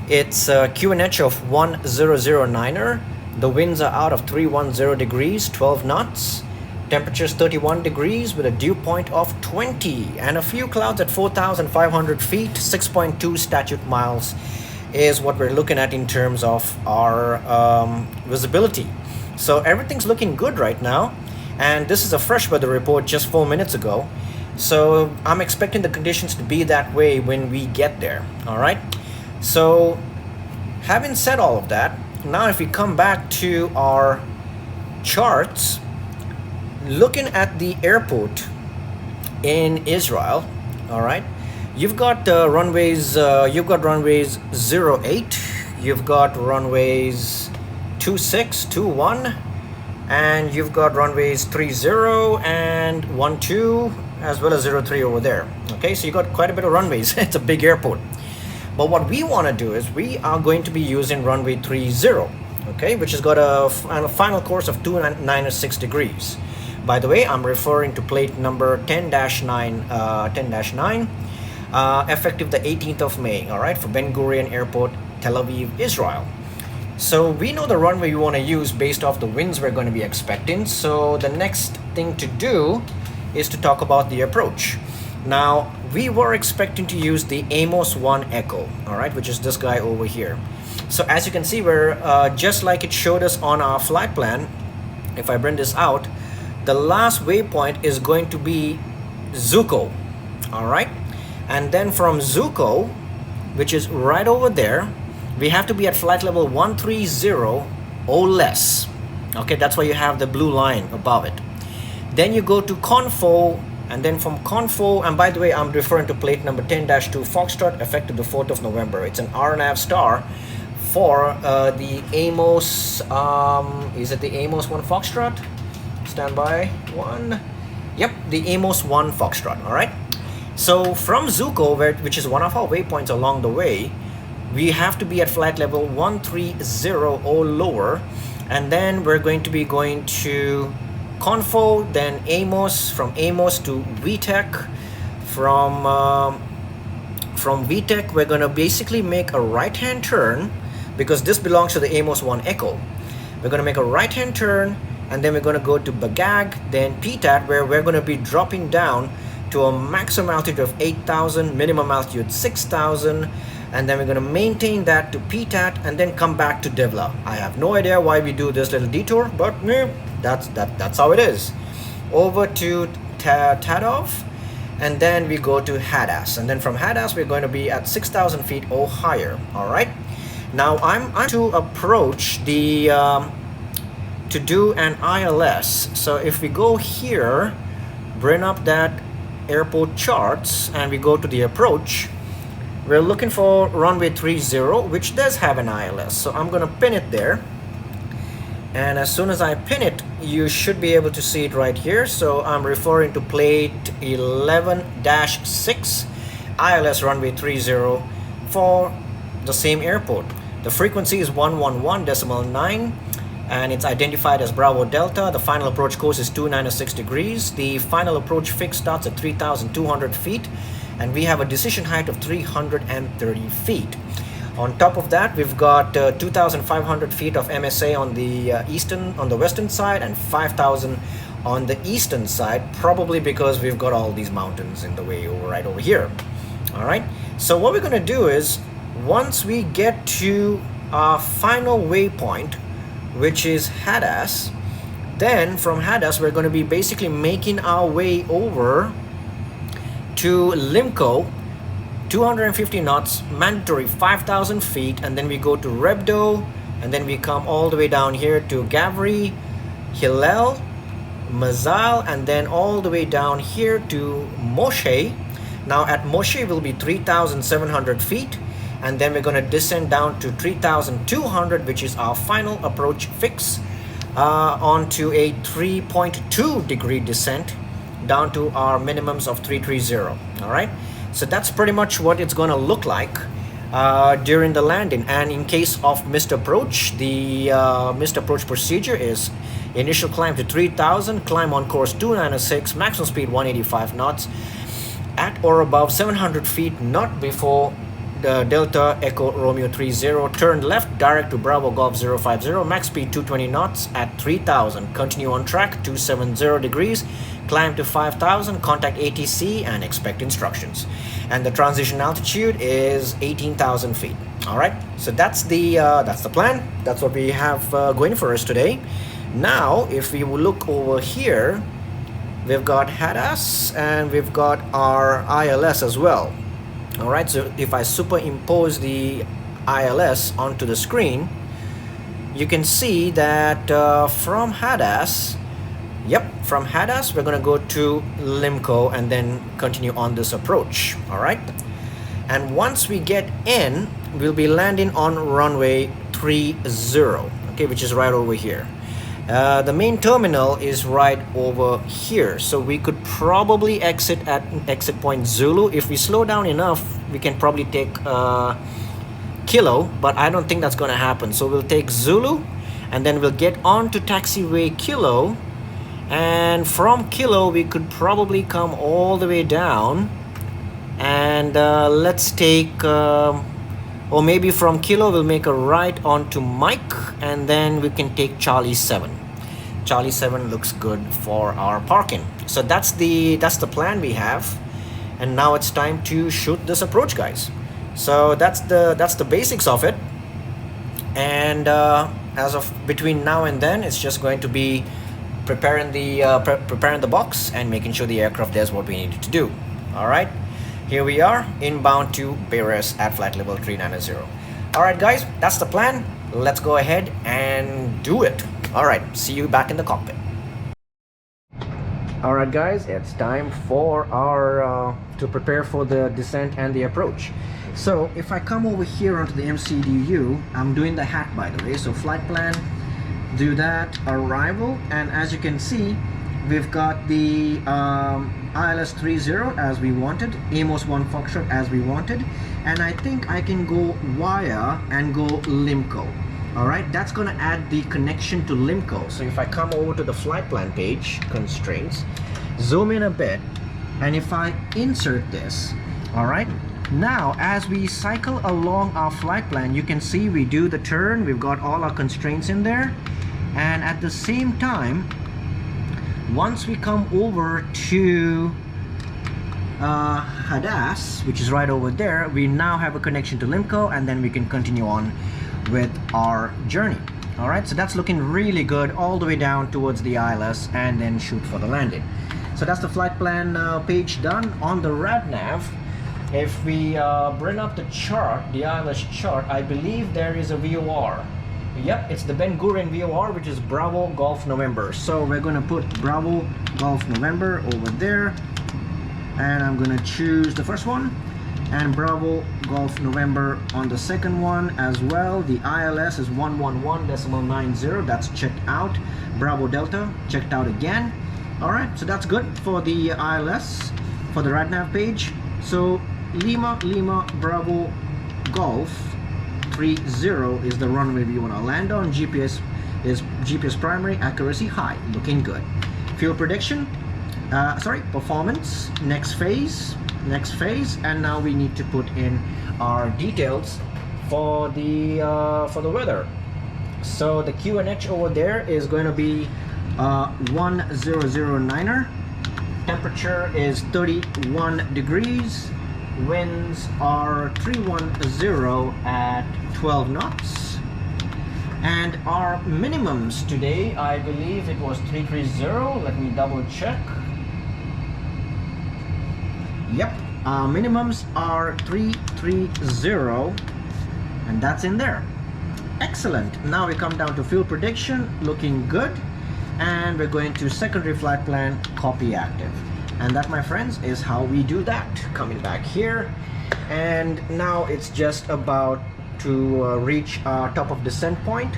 it's QNH of 1009er. The winds are out of 310 degrees, 12 knots. Temperature's 31 degrees with a dew point of 20, and a few clouds at 4,500 feet. 6.2 statute miles is what we're looking at in terms of our visibility. So everything's looking good right now, and this is a fresh weather report just 4 minutes ago. So I'm expecting the conditions to be that way when we get there. All right, so having said all of that, now if we come back to our charts, looking at the airport in Israel, all right, you've got runways 08, you've got runways 26, 21, and you've got runways 30 and 12, as well as 03 over there. Okay, so you got quite a bit of runways. It's a big airport. But what we want to do is we are going to be using runway 30, okay, which has got a final course of 296 degrees. By the way, I'm referring to plate number 10-9, effective the 18th of May, all right, for Ben Gurion Airport, Tel Aviv, Israel. So we know the runway we want to use based off the winds we're going to be expecting. So the next thing to do is to talk about the approach. Now, we were expecting to use the Amos 1 Echo, all right, which is this guy over here. So as you can see, we're just like it showed us on our flight plan. If I bring this out, the last waypoint is going to be Zuko, all right? And then from Zuko, which is right over there, we have to be at flight level 130 or less. Okay, that's why you have the blue line above it. Then you go to Confo, and then from Confo, and by the way, I'm referring to plate number 10-2 Foxtrot, effective the 4th of November. It's an RNAV star for the Amos, is it the Amos 1 Foxtrot? Standby 1. Yep, the Amos 1 Foxtrot, all right? So from Zuko, which is one of our waypoints along the way, we have to be at flight level 130 or lower, and then we're going to be going to Confo, then Amos, from Amos to VTEC. From VTEC, we're going to basically make a right-hand turn, because this belongs to the Amos 1 Echo. We're going to make a right-hand turn, and then we're going to go to Bagag, then PTAT, where we're going to be dropping down to a maximum altitude of 8,000, minimum altitude 6,000, and then we're going to maintain that to PTAT and then come back to Devla. I have no idea why we do this little detour, but that's how it is. Over to Takeoff, and then we go to Hadas, and then from Hadas we're going to be at 6,000 feet or higher. All right. Now I'm to approach the to do an ILS. So if we go here, bring up that airport charts, and we go to the approach, we're looking for runway 30, which does have an ILS. So I'm going to pin it there, and as soon as I pin it, you should be able to see it right here. So I'm referring to plate 11-6 ILS runway 30 for the same airport. The frequency is 111.9, and it's identified as Bravo Delta. The final approach course is 296 degrees. The final approach fix starts at 3,200 feet, and we have a decision height of 330 feet. On top of that, we've got 2,500 feet of MSA on the western side, and 5,000 on the eastern side, probably because we've got all these mountains in the way right over here. All right. So what we're going to do is, once we get to our final waypoint, which is Hadas, then from Hadas we're going to be basically making our way over to Limco, 250 knots, mandatory 5,000 feet, and then we go to Rebdo, and then we come all the way down here to Gavri, Hillel, Mazal, and then all the way down here to Moshe. Now at Moshe will be 3,700 feet, and then we're going to descend down to 3,200, which is our final approach fix, onto a 3.2 degree descent down to our minimums of 330. All right, so that's pretty much what it's going to look like during the landing. And in case of missed approach, the missed approach procedure is initial climb to 3,000, climb on course 296, maximum speed 185 knots, at or above 700 feet, not before the Delta Echo Romeo 30, turn left direct to Bravo Golf 050, max speed 220 knots at 3,000, continue on track 270 degrees, climb to 5,000, contact ATC and expect instructions. And the transition altitude is 18,000 feet. All right, so that's the plan. That's what we have going for us today. Now, if we will look over here, we've got Hadas and we've got our ILS as well. All right, so if I superimpose the ILS onto the screen, you can see that from Hadas, from Hadas, we're going to go to Limco and then continue on this approach. All right, and once we get in, we'll be landing on runway 30, okay, which is right over here. The main terminal is right over here, so we could probably exit at exit point Zulu. If we slow down enough, we can probably take Kilo, but I don't think that's going to happen. So we'll take Zulu, and then we'll get on to taxiway Kilo, and from Kilo we could probably come all the way down, and let's take or maybe from Kilo we'll make a right onto Mike, and then we can take Charlie 7. Charlie 7 looks good for our parking. So that's the plan we have. and now it's time to shoot this approach, guys. So that's the basics of it. And as of between now and then, it's just going to be preparing the box and making sure the aircraft does what we needed to do. All right, here we are inbound to Beirut at flight level 390. All right, guys, that's the plan. Let's go ahead and do it. All right, see you back in the cockpit. All right, guys, it's time for our to prepare for the descent and the approach. So if I come over here onto the MCDU, I'm doing the hat, by the way. So flight plan, do that, arrival, and as you can see, we've got the ILS 30 as we wanted, Amos 1 Foxtrot as we wanted, and I think I can go via and go Limco. All right, that's going to add the connection to Limco. So if I come over to the flight plan page, constraints, zoom in a bit, and if I insert this, all right, now as we cycle along our flight plan, you can see we do the turn, we've got all our constraints in there, and at the same time, once we come over to Hadass, which is right over there, we now have a connection to Limco, and then we can continue on with our journey. All right, so that's looking really good all the way down towards the ILS and then shoot for the landing. So that's the flight plan page done. On the RadNav, if we bring up the chart, the ILS chart, I believe there is a VOR. Yep, it's the Ben Gurion VOR, which is Bravo Golf November. So we're going to put Bravo Golf November over there, and I'm going to choose the first one, and Bravo Golf November on the second one as well. The ILS is 111.90. That's checked out. Bravo Delta checked out again. All right, so that's good for the ILS for the RadNav page. So Lima Bravo Golf 30 is the runway we want to land on. GPS is GPS primary, accuracy high, looking good. Fuel prediction, performance, next phase, and now we need to put in our details for the weather. So the QNH over there is going to be 1009er. Temperature is 31 degrees. Winds are 310 at 12 knots. And our minimums today, I believe it was 330. Let me double check. Yep, our minimums are 330, and that's in there. Excellent. Now we come down to fuel prediction, looking good, and we're going to secondary flight plan, copy active. And that, my friends, is how we do that. Coming back here, and now it's just about to reach our top of descent point,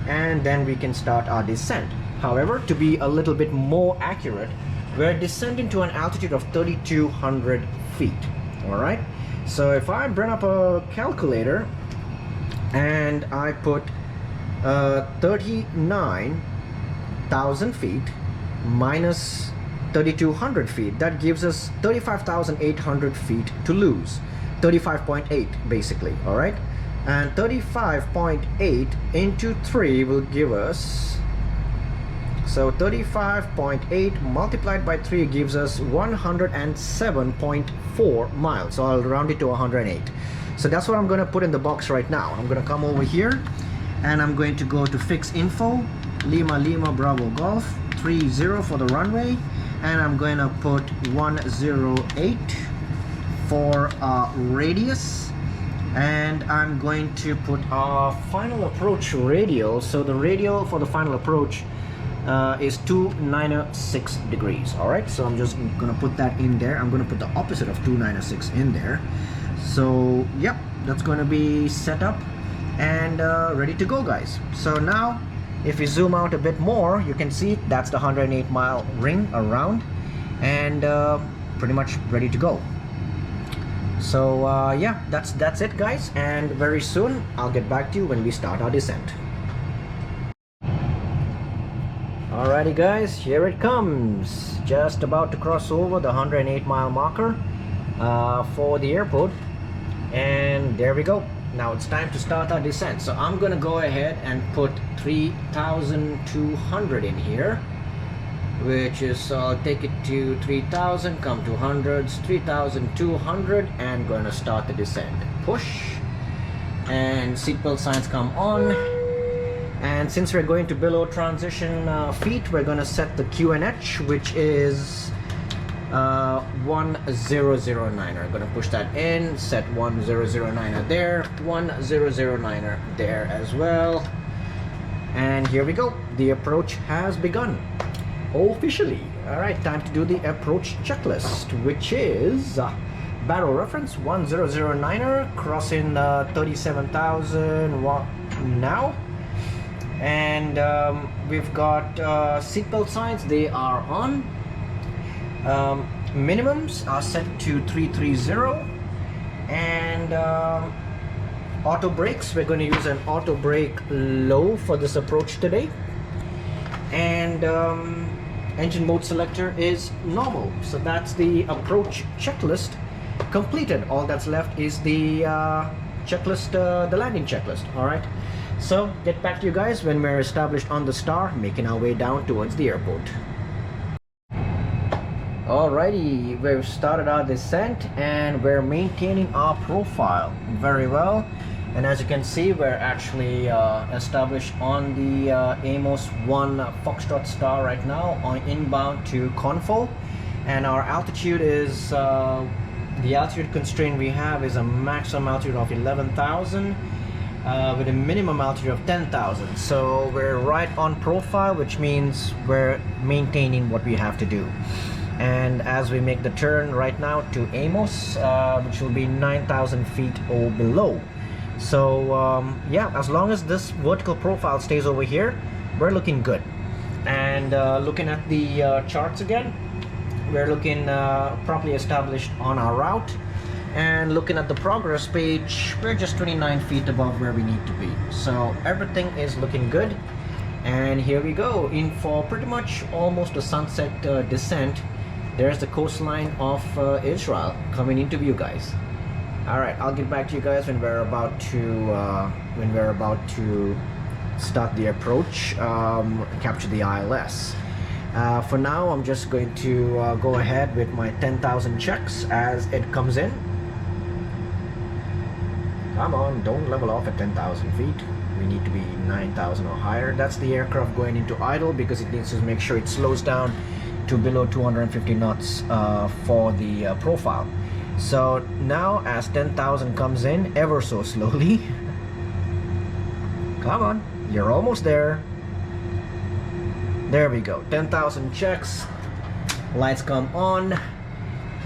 and then we can start our descent. However, to be a little bit more accurate, we're descending to an altitude of 3,200 feet. All right, so if I bring up a calculator and I put 39,000 feet minus 3,200 feet, that gives us 35,800 feet to lose. 35.8 basically. All right, and 35.8 into 3 will give us, so 35.8 multiplied by 3 gives us 107.4 miles. So I'll round it to 108. So that's what I'm going to put in the box right now. I'm going to come over here and I'm going to go to fix info, Lima Bravo Golf 30 for the runway, and I'm going to put 108 for radius, and I'm going to put our final approach radial. So the radial for the final approach is 296 degrees. All right, so I'm just gonna put that in there. I'm gonna put the opposite of 296 in there. So yep, that's gonna be set up and ready to go, guys. So now if we zoom out a bit more, you can see that's the 108-mile ring around, and pretty much ready to go. So yeah, that's it, guys, and very soon I'll get back to you when we start our descent. Alrighty, guys, here it comes. Just about to cross over the 108-mile marker for the airport, and there we go. Now it's time to start our descent. So I'm gonna go ahead and put 3,200 in here. which is I'll take it to 3000, come to hundreds, 3200, and gonna start the descent. Push, and seatbelt signs come on. And since we're going to below transition feet, we're gonna set the QNH, which is 1009er. I'm gonna push that in, set 1009er there, 1009er there as well. And here we go. The approach has begun officially. All right, time to do the approach checklist, which is barrel reference 1009er, crossing 37,000 now. And we've got seatbelt signs, they are on. Minimums are set to 330, and auto brakes, we're going to use an auto brake low for this approach today. And engine mode selector is normal. So that's the approach checklist completed. All that's left is the checklist, the landing checklist. All right, so get back to you guys when we're established on the star, making our way down towards the airport. Alrighty, we've started our descent and we're maintaining our profile very well. And as you can see, we're actually established on the Amos 1 Foxtrot Star right now, on inbound to Confo. And our altitude is, the altitude constraint we have is a maximum altitude of 11,000 with a minimum altitude of 10,000. So we're right on profile, which means we're maintaining what we have to do. And as we make the turn right now to Amos, which will be 9,000 feet or below. So yeah, as long as this vertical profile stays over here, we're looking good. And looking at the charts again, we're looking properly established on our route. And looking at the progress page, we're just 29 feet above where we need to be. So everything is looking good. And here we go, in for pretty much almost a sunset descent. There's the coastline of Israel coming into view, guys. All right, I'll get back to you guys when we're about to start the approach, capture the ILS. For now, I'm just going to go ahead with my 10,000 checks as it comes in. Come on, don't level off at 10,000 feet. We need to be 9,000 or higher. That's the aircraft going into idle because it needs to make sure it slows down to below 250 knots for the profile. So now as 10,000 comes in ever so slowly, come on, you're almost there. There we go, 10,000 checks, lights come on,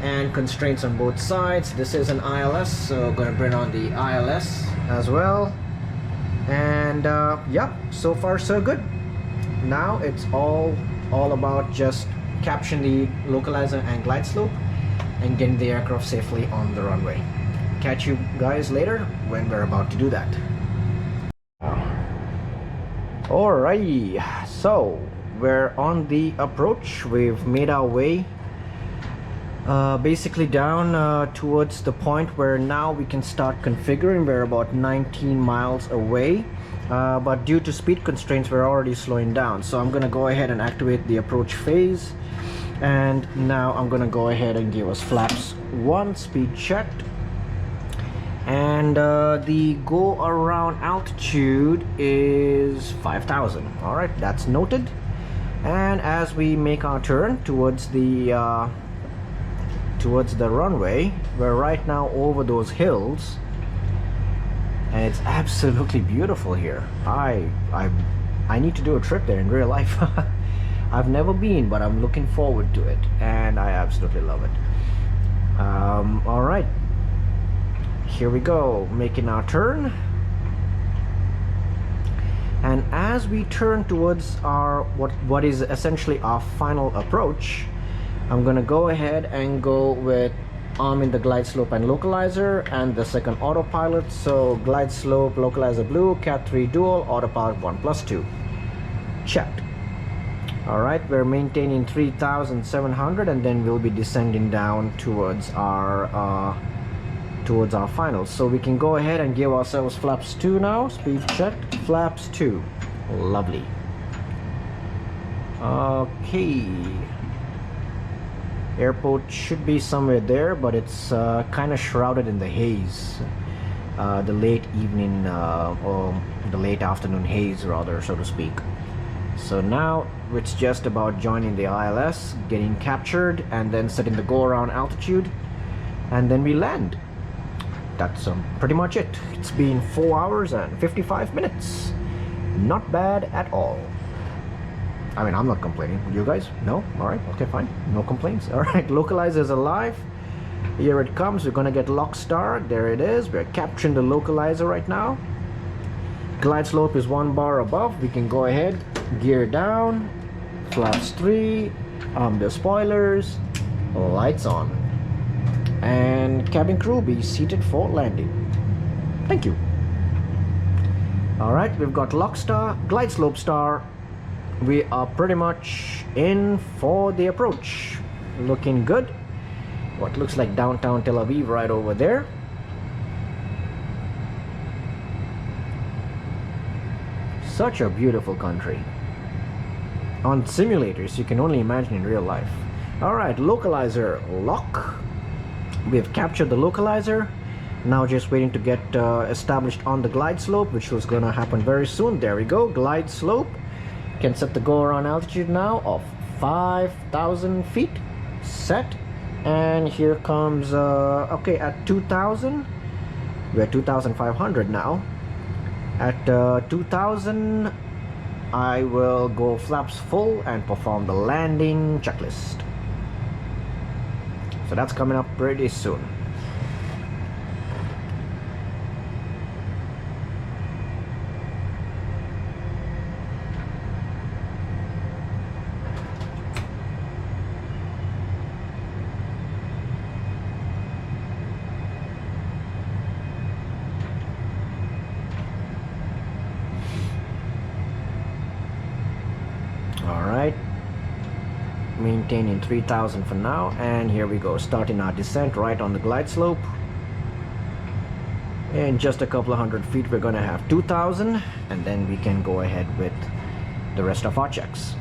and constraints on both sides. This is an ILS, so gonna bring on the ILS as well. And yeah, so far so good. Now it's all about just capturing the localizer and glide slope and getting the aircraft safely on the runway. Catch you guys later when we're about to do that. Alrighty, so we're on the approach. We've made our way basically down towards the point where now we can start configuring. We're about 19 miles away, but due to speed constraints we're already slowing down. So I'm gonna go ahead and activate the approach phase, and now I'm gonna go ahead and give us flaps 1, speed checked, and the go around altitude is 5,000. all right, that's noted. And as we make our turn towards the runway, we're right now over those hills, and it's absolutely beautiful here. I need to do a trip there in real life. I've never been, but I'm looking forward to it, and I absolutely love it. All right, here we go, making our turn. And as we turn towards our what is essentially our final approach, I'm gonna go ahead and go with arming the glide slope and localizer and the second autopilot. So glide slope, localizer blue, Cat 3 dual, autopilot 1+2. Checked. All right, we're maintaining 3,700, and then we'll be descending down towards our finals. So we can go ahead and give ourselves flaps 2 now. Speed checked, flaps 2. Lovely. Okay. Airport should be somewhere there, but it's kind of shrouded in the haze. The late evening or the late afternoon haze, rather, so to speak. So now it's just about joining the ILS, getting captured, and then setting the go-around altitude, and then we land. That's pretty much it. It's been 4 hours and 55 minutes. Not bad at all. I mean, I'm not complaining. You guys? No? Alright, okay, fine. No complaints. Alright, localizer is alive. Here it comes. We're gonna get lock star. There it is. We're capturing the localizer right now. Glide slope is 1 bar above. We can go ahead, gear down, flaps 3, the spoilers, lights on. And cabin crew be seated for landing. Thank you. Alright, we've got lock star, glide slope star. We are pretty much in for the approach. Looking good. What looks like downtown Tel Aviv right over there. Such a beautiful country. On simulators, you can only imagine in real life. Alright, localizer lock. We have captured the localizer. Now just waiting to get established on the glide slope, which was gonna happen very soon. There we go, glide slope. Can set the go around altitude now of 5,000 feet. Set. And here comes, okay, at 2,000. We're at 2,500 now. At 2,000, I will go flaps full and perform the landing checklist. So that's coming up pretty soon. Alright, maintaining 3,000 for now, and here we go, starting our descent right on the glide slope. In just a couple of 100 feet we're gonna have 2,000, and then we can go ahead with the rest of our checks.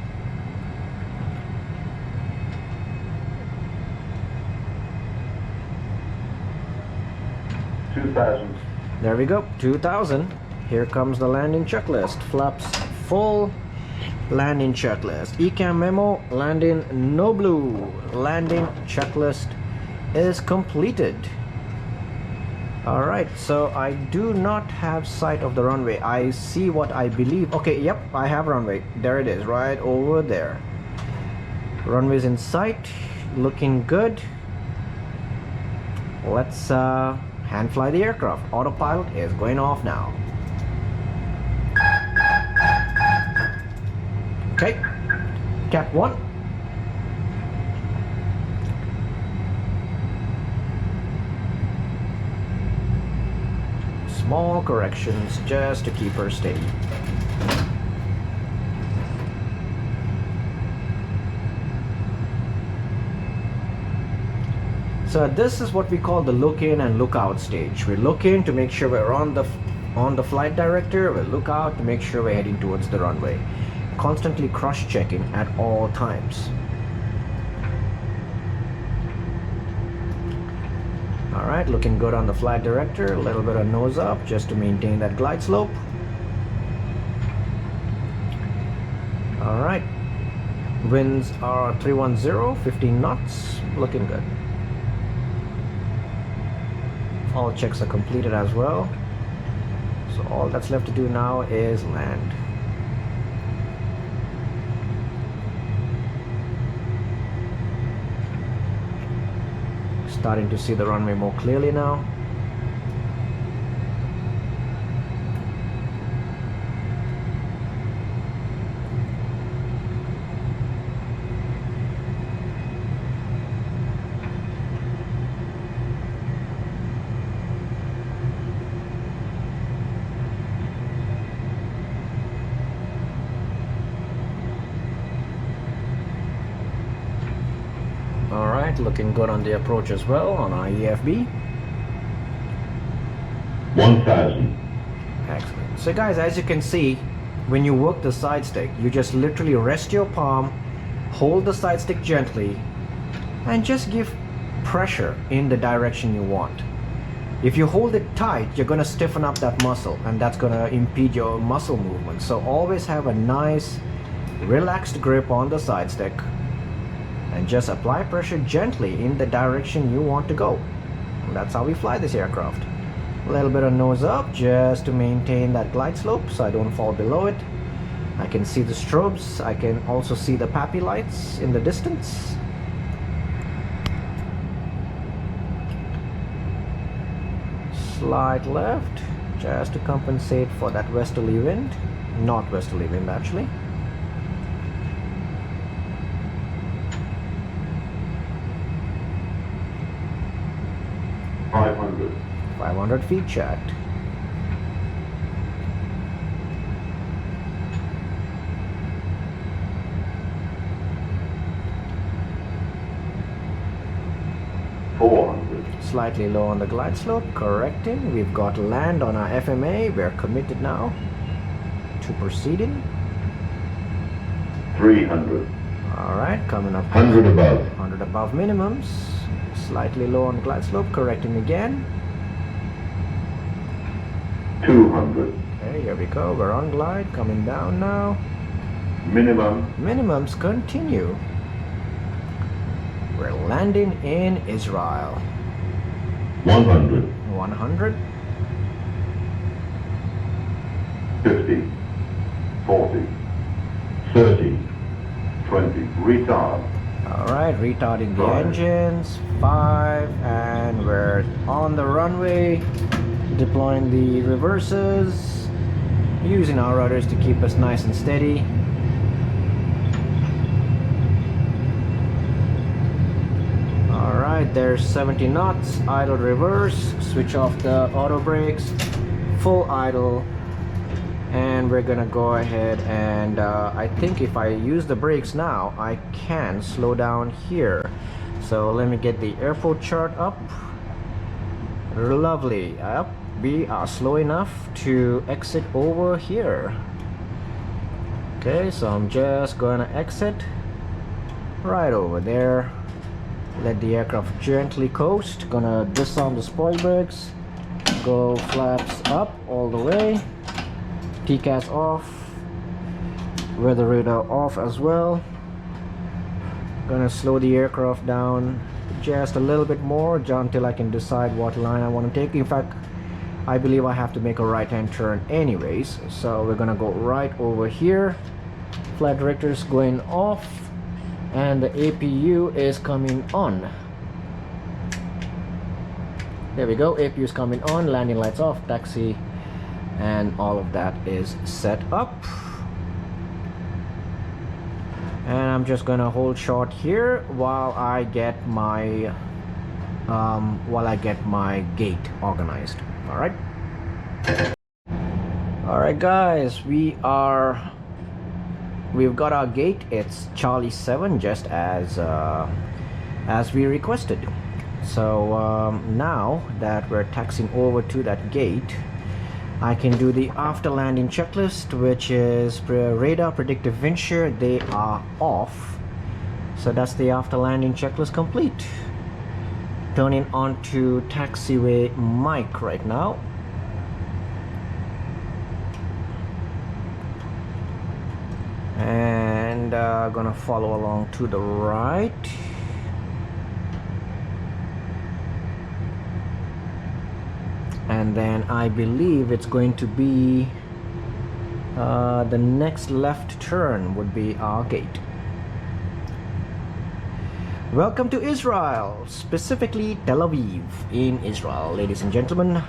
There we go, 2,000. Here comes the landing checklist. Flaps full. Landing checklist. ECAM memo. Landing no blue. Landing checklist is completed. Alright, so I do not have sight of the runway. I see what I believe. Okay, yep, I have runway. There it is, right over there. Runway's in sight. Looking good. Let's hand fly the aircraft. Autopilot is going off now. Okay, Cap 1. Small corrections just to keep her steady. So this is what we call the look in and look out stage. We look in to make sure we're on the flight director. We look out to make sure we're heading towards the runway. Constantly cross-checking at all times. Alright, looking good on the flight director. A little bit of nose up just to maintain that glide slope. Alright, winds are 310, 15 knots. Looking good. All checks are completed as well. So all that's left to do now is land. Starting to see the runway more clearly now. Alright, looking good on the approach as well on our EFB. 1,000. Excellent. So guys, as you can see, when you work the side stick, you just literally rest your palm, hold the side stick gently, and just give pressure in the direction you want. If you hold it tight, you're going to stiffen up that muscle, and that's going to impede your muscle movement. So always have a nice relaxed grip on the side stick and just apply pressure gently in the direction you want to go. And that's how we fly this aircraft. A little bit of nose up just to maintain that glide slope so I don't fall below it. I can see the strobes. I can also see the PAPI lights in the distance. Slight left just to compensate for that westerly wind. Northwesterly wind actually. $500. 500 feet checked. $400. Slightly low on the glide slope, correcting. We've got land on our FMA. We're committed now to proceeding. $300. Alright, coming up 100 above. 100 above minimums. Slightly low on glide slope, correcting again. 200. Okay, here we go. We're on glide, coming down now. Minimum. Minimums continue. We're landing in Israel. 100. 100. 50. 40. 30. 20. Retard. Alright, retarding the Five. engines. 5, and we're on the runway. Deploying the reverses. Using our rudders to keep us nice and steady. Alright, there's 70 knots. Idle reverse. Switch off the auto brakes. Full idle. And we're gonna go ahead and I think if I use the brakes now, I can slow down here. So let me get the airport chart up. Lovely. Up. We are slow enough to exit over here. Okay, so I'm just gonna exit right over there. Let the aircraft gently coast. Gonna disarm the spoil brakes. Go flaps up all the way. TCAS off. Weather radar off as well. Gonna slow the aircraft down just a little bit more until I can decide what line I want to take. In fact, I believe I have to make a right-hand turn anyways, so we're gonna go right over here. Flight director's going off and the APU is coming on. There we go, APU is coming on, landing lights off, taxi, and all of that is set up. And I'm just gonna hold short here while I get my gate organized. Alright guys, we've got our gate. It's Charlie 7, just as we requested. So now that we're taxiing over to that gate, I can do the after landing checklist, which is radar, predictive wind shear. They are off, so that's the after landing checklist complete. Turning on to taxiway mic right now. And gonna follow along to the right. And then I believe it's going to be the next left turn would be our gate. Welcome to Israel, specifically Tel Aviv in Israel, ladies and gentlemen.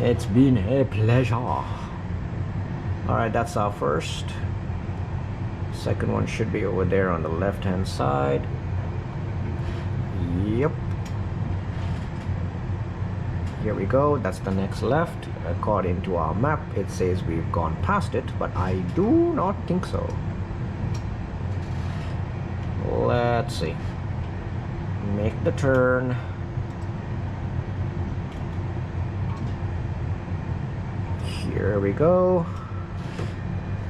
It's been a pleasure. Alright, that's our first. Second one should be over there on the left hand side. Yep. Here we go, that's the next left. According to our map, it says we've gone past it, but I do not think so. Let's see. Make the turn. Here we go.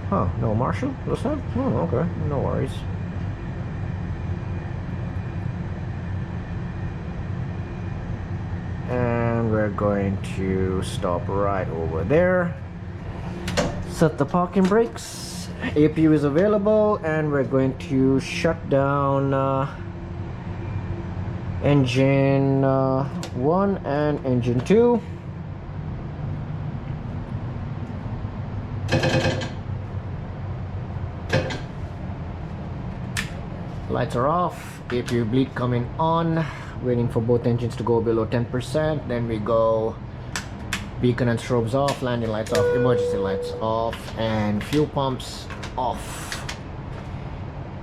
Huh, no Marshall? This one? Oh, okay, no worries. And we're going to stop right over there. Set the parking brakes. APU is available, and we're going to shut down engine 1 and engine 2. Lights are off, APU bleed coming on, waiting for both engines to go below 10%. Then we go beacon and strobes off, landing lights off, emergency lights off, and fuel pumps off.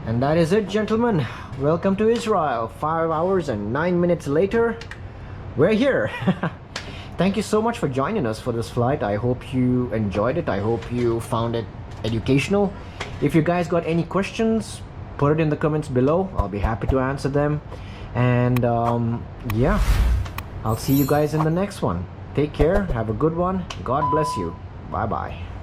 And that is it, gentlemen. Welcome to Israel. 5 hours and 9 minutes later, we're here. Thank you so much for joining us for this flight. I hope you enjoyed it. I hope you found it educational. If you guys got any questions, put it in the comments below. I'll be happy to answer them. And yeah, I'll see you guys in the next one. Take care, have a good one. God bless you. Bye bye.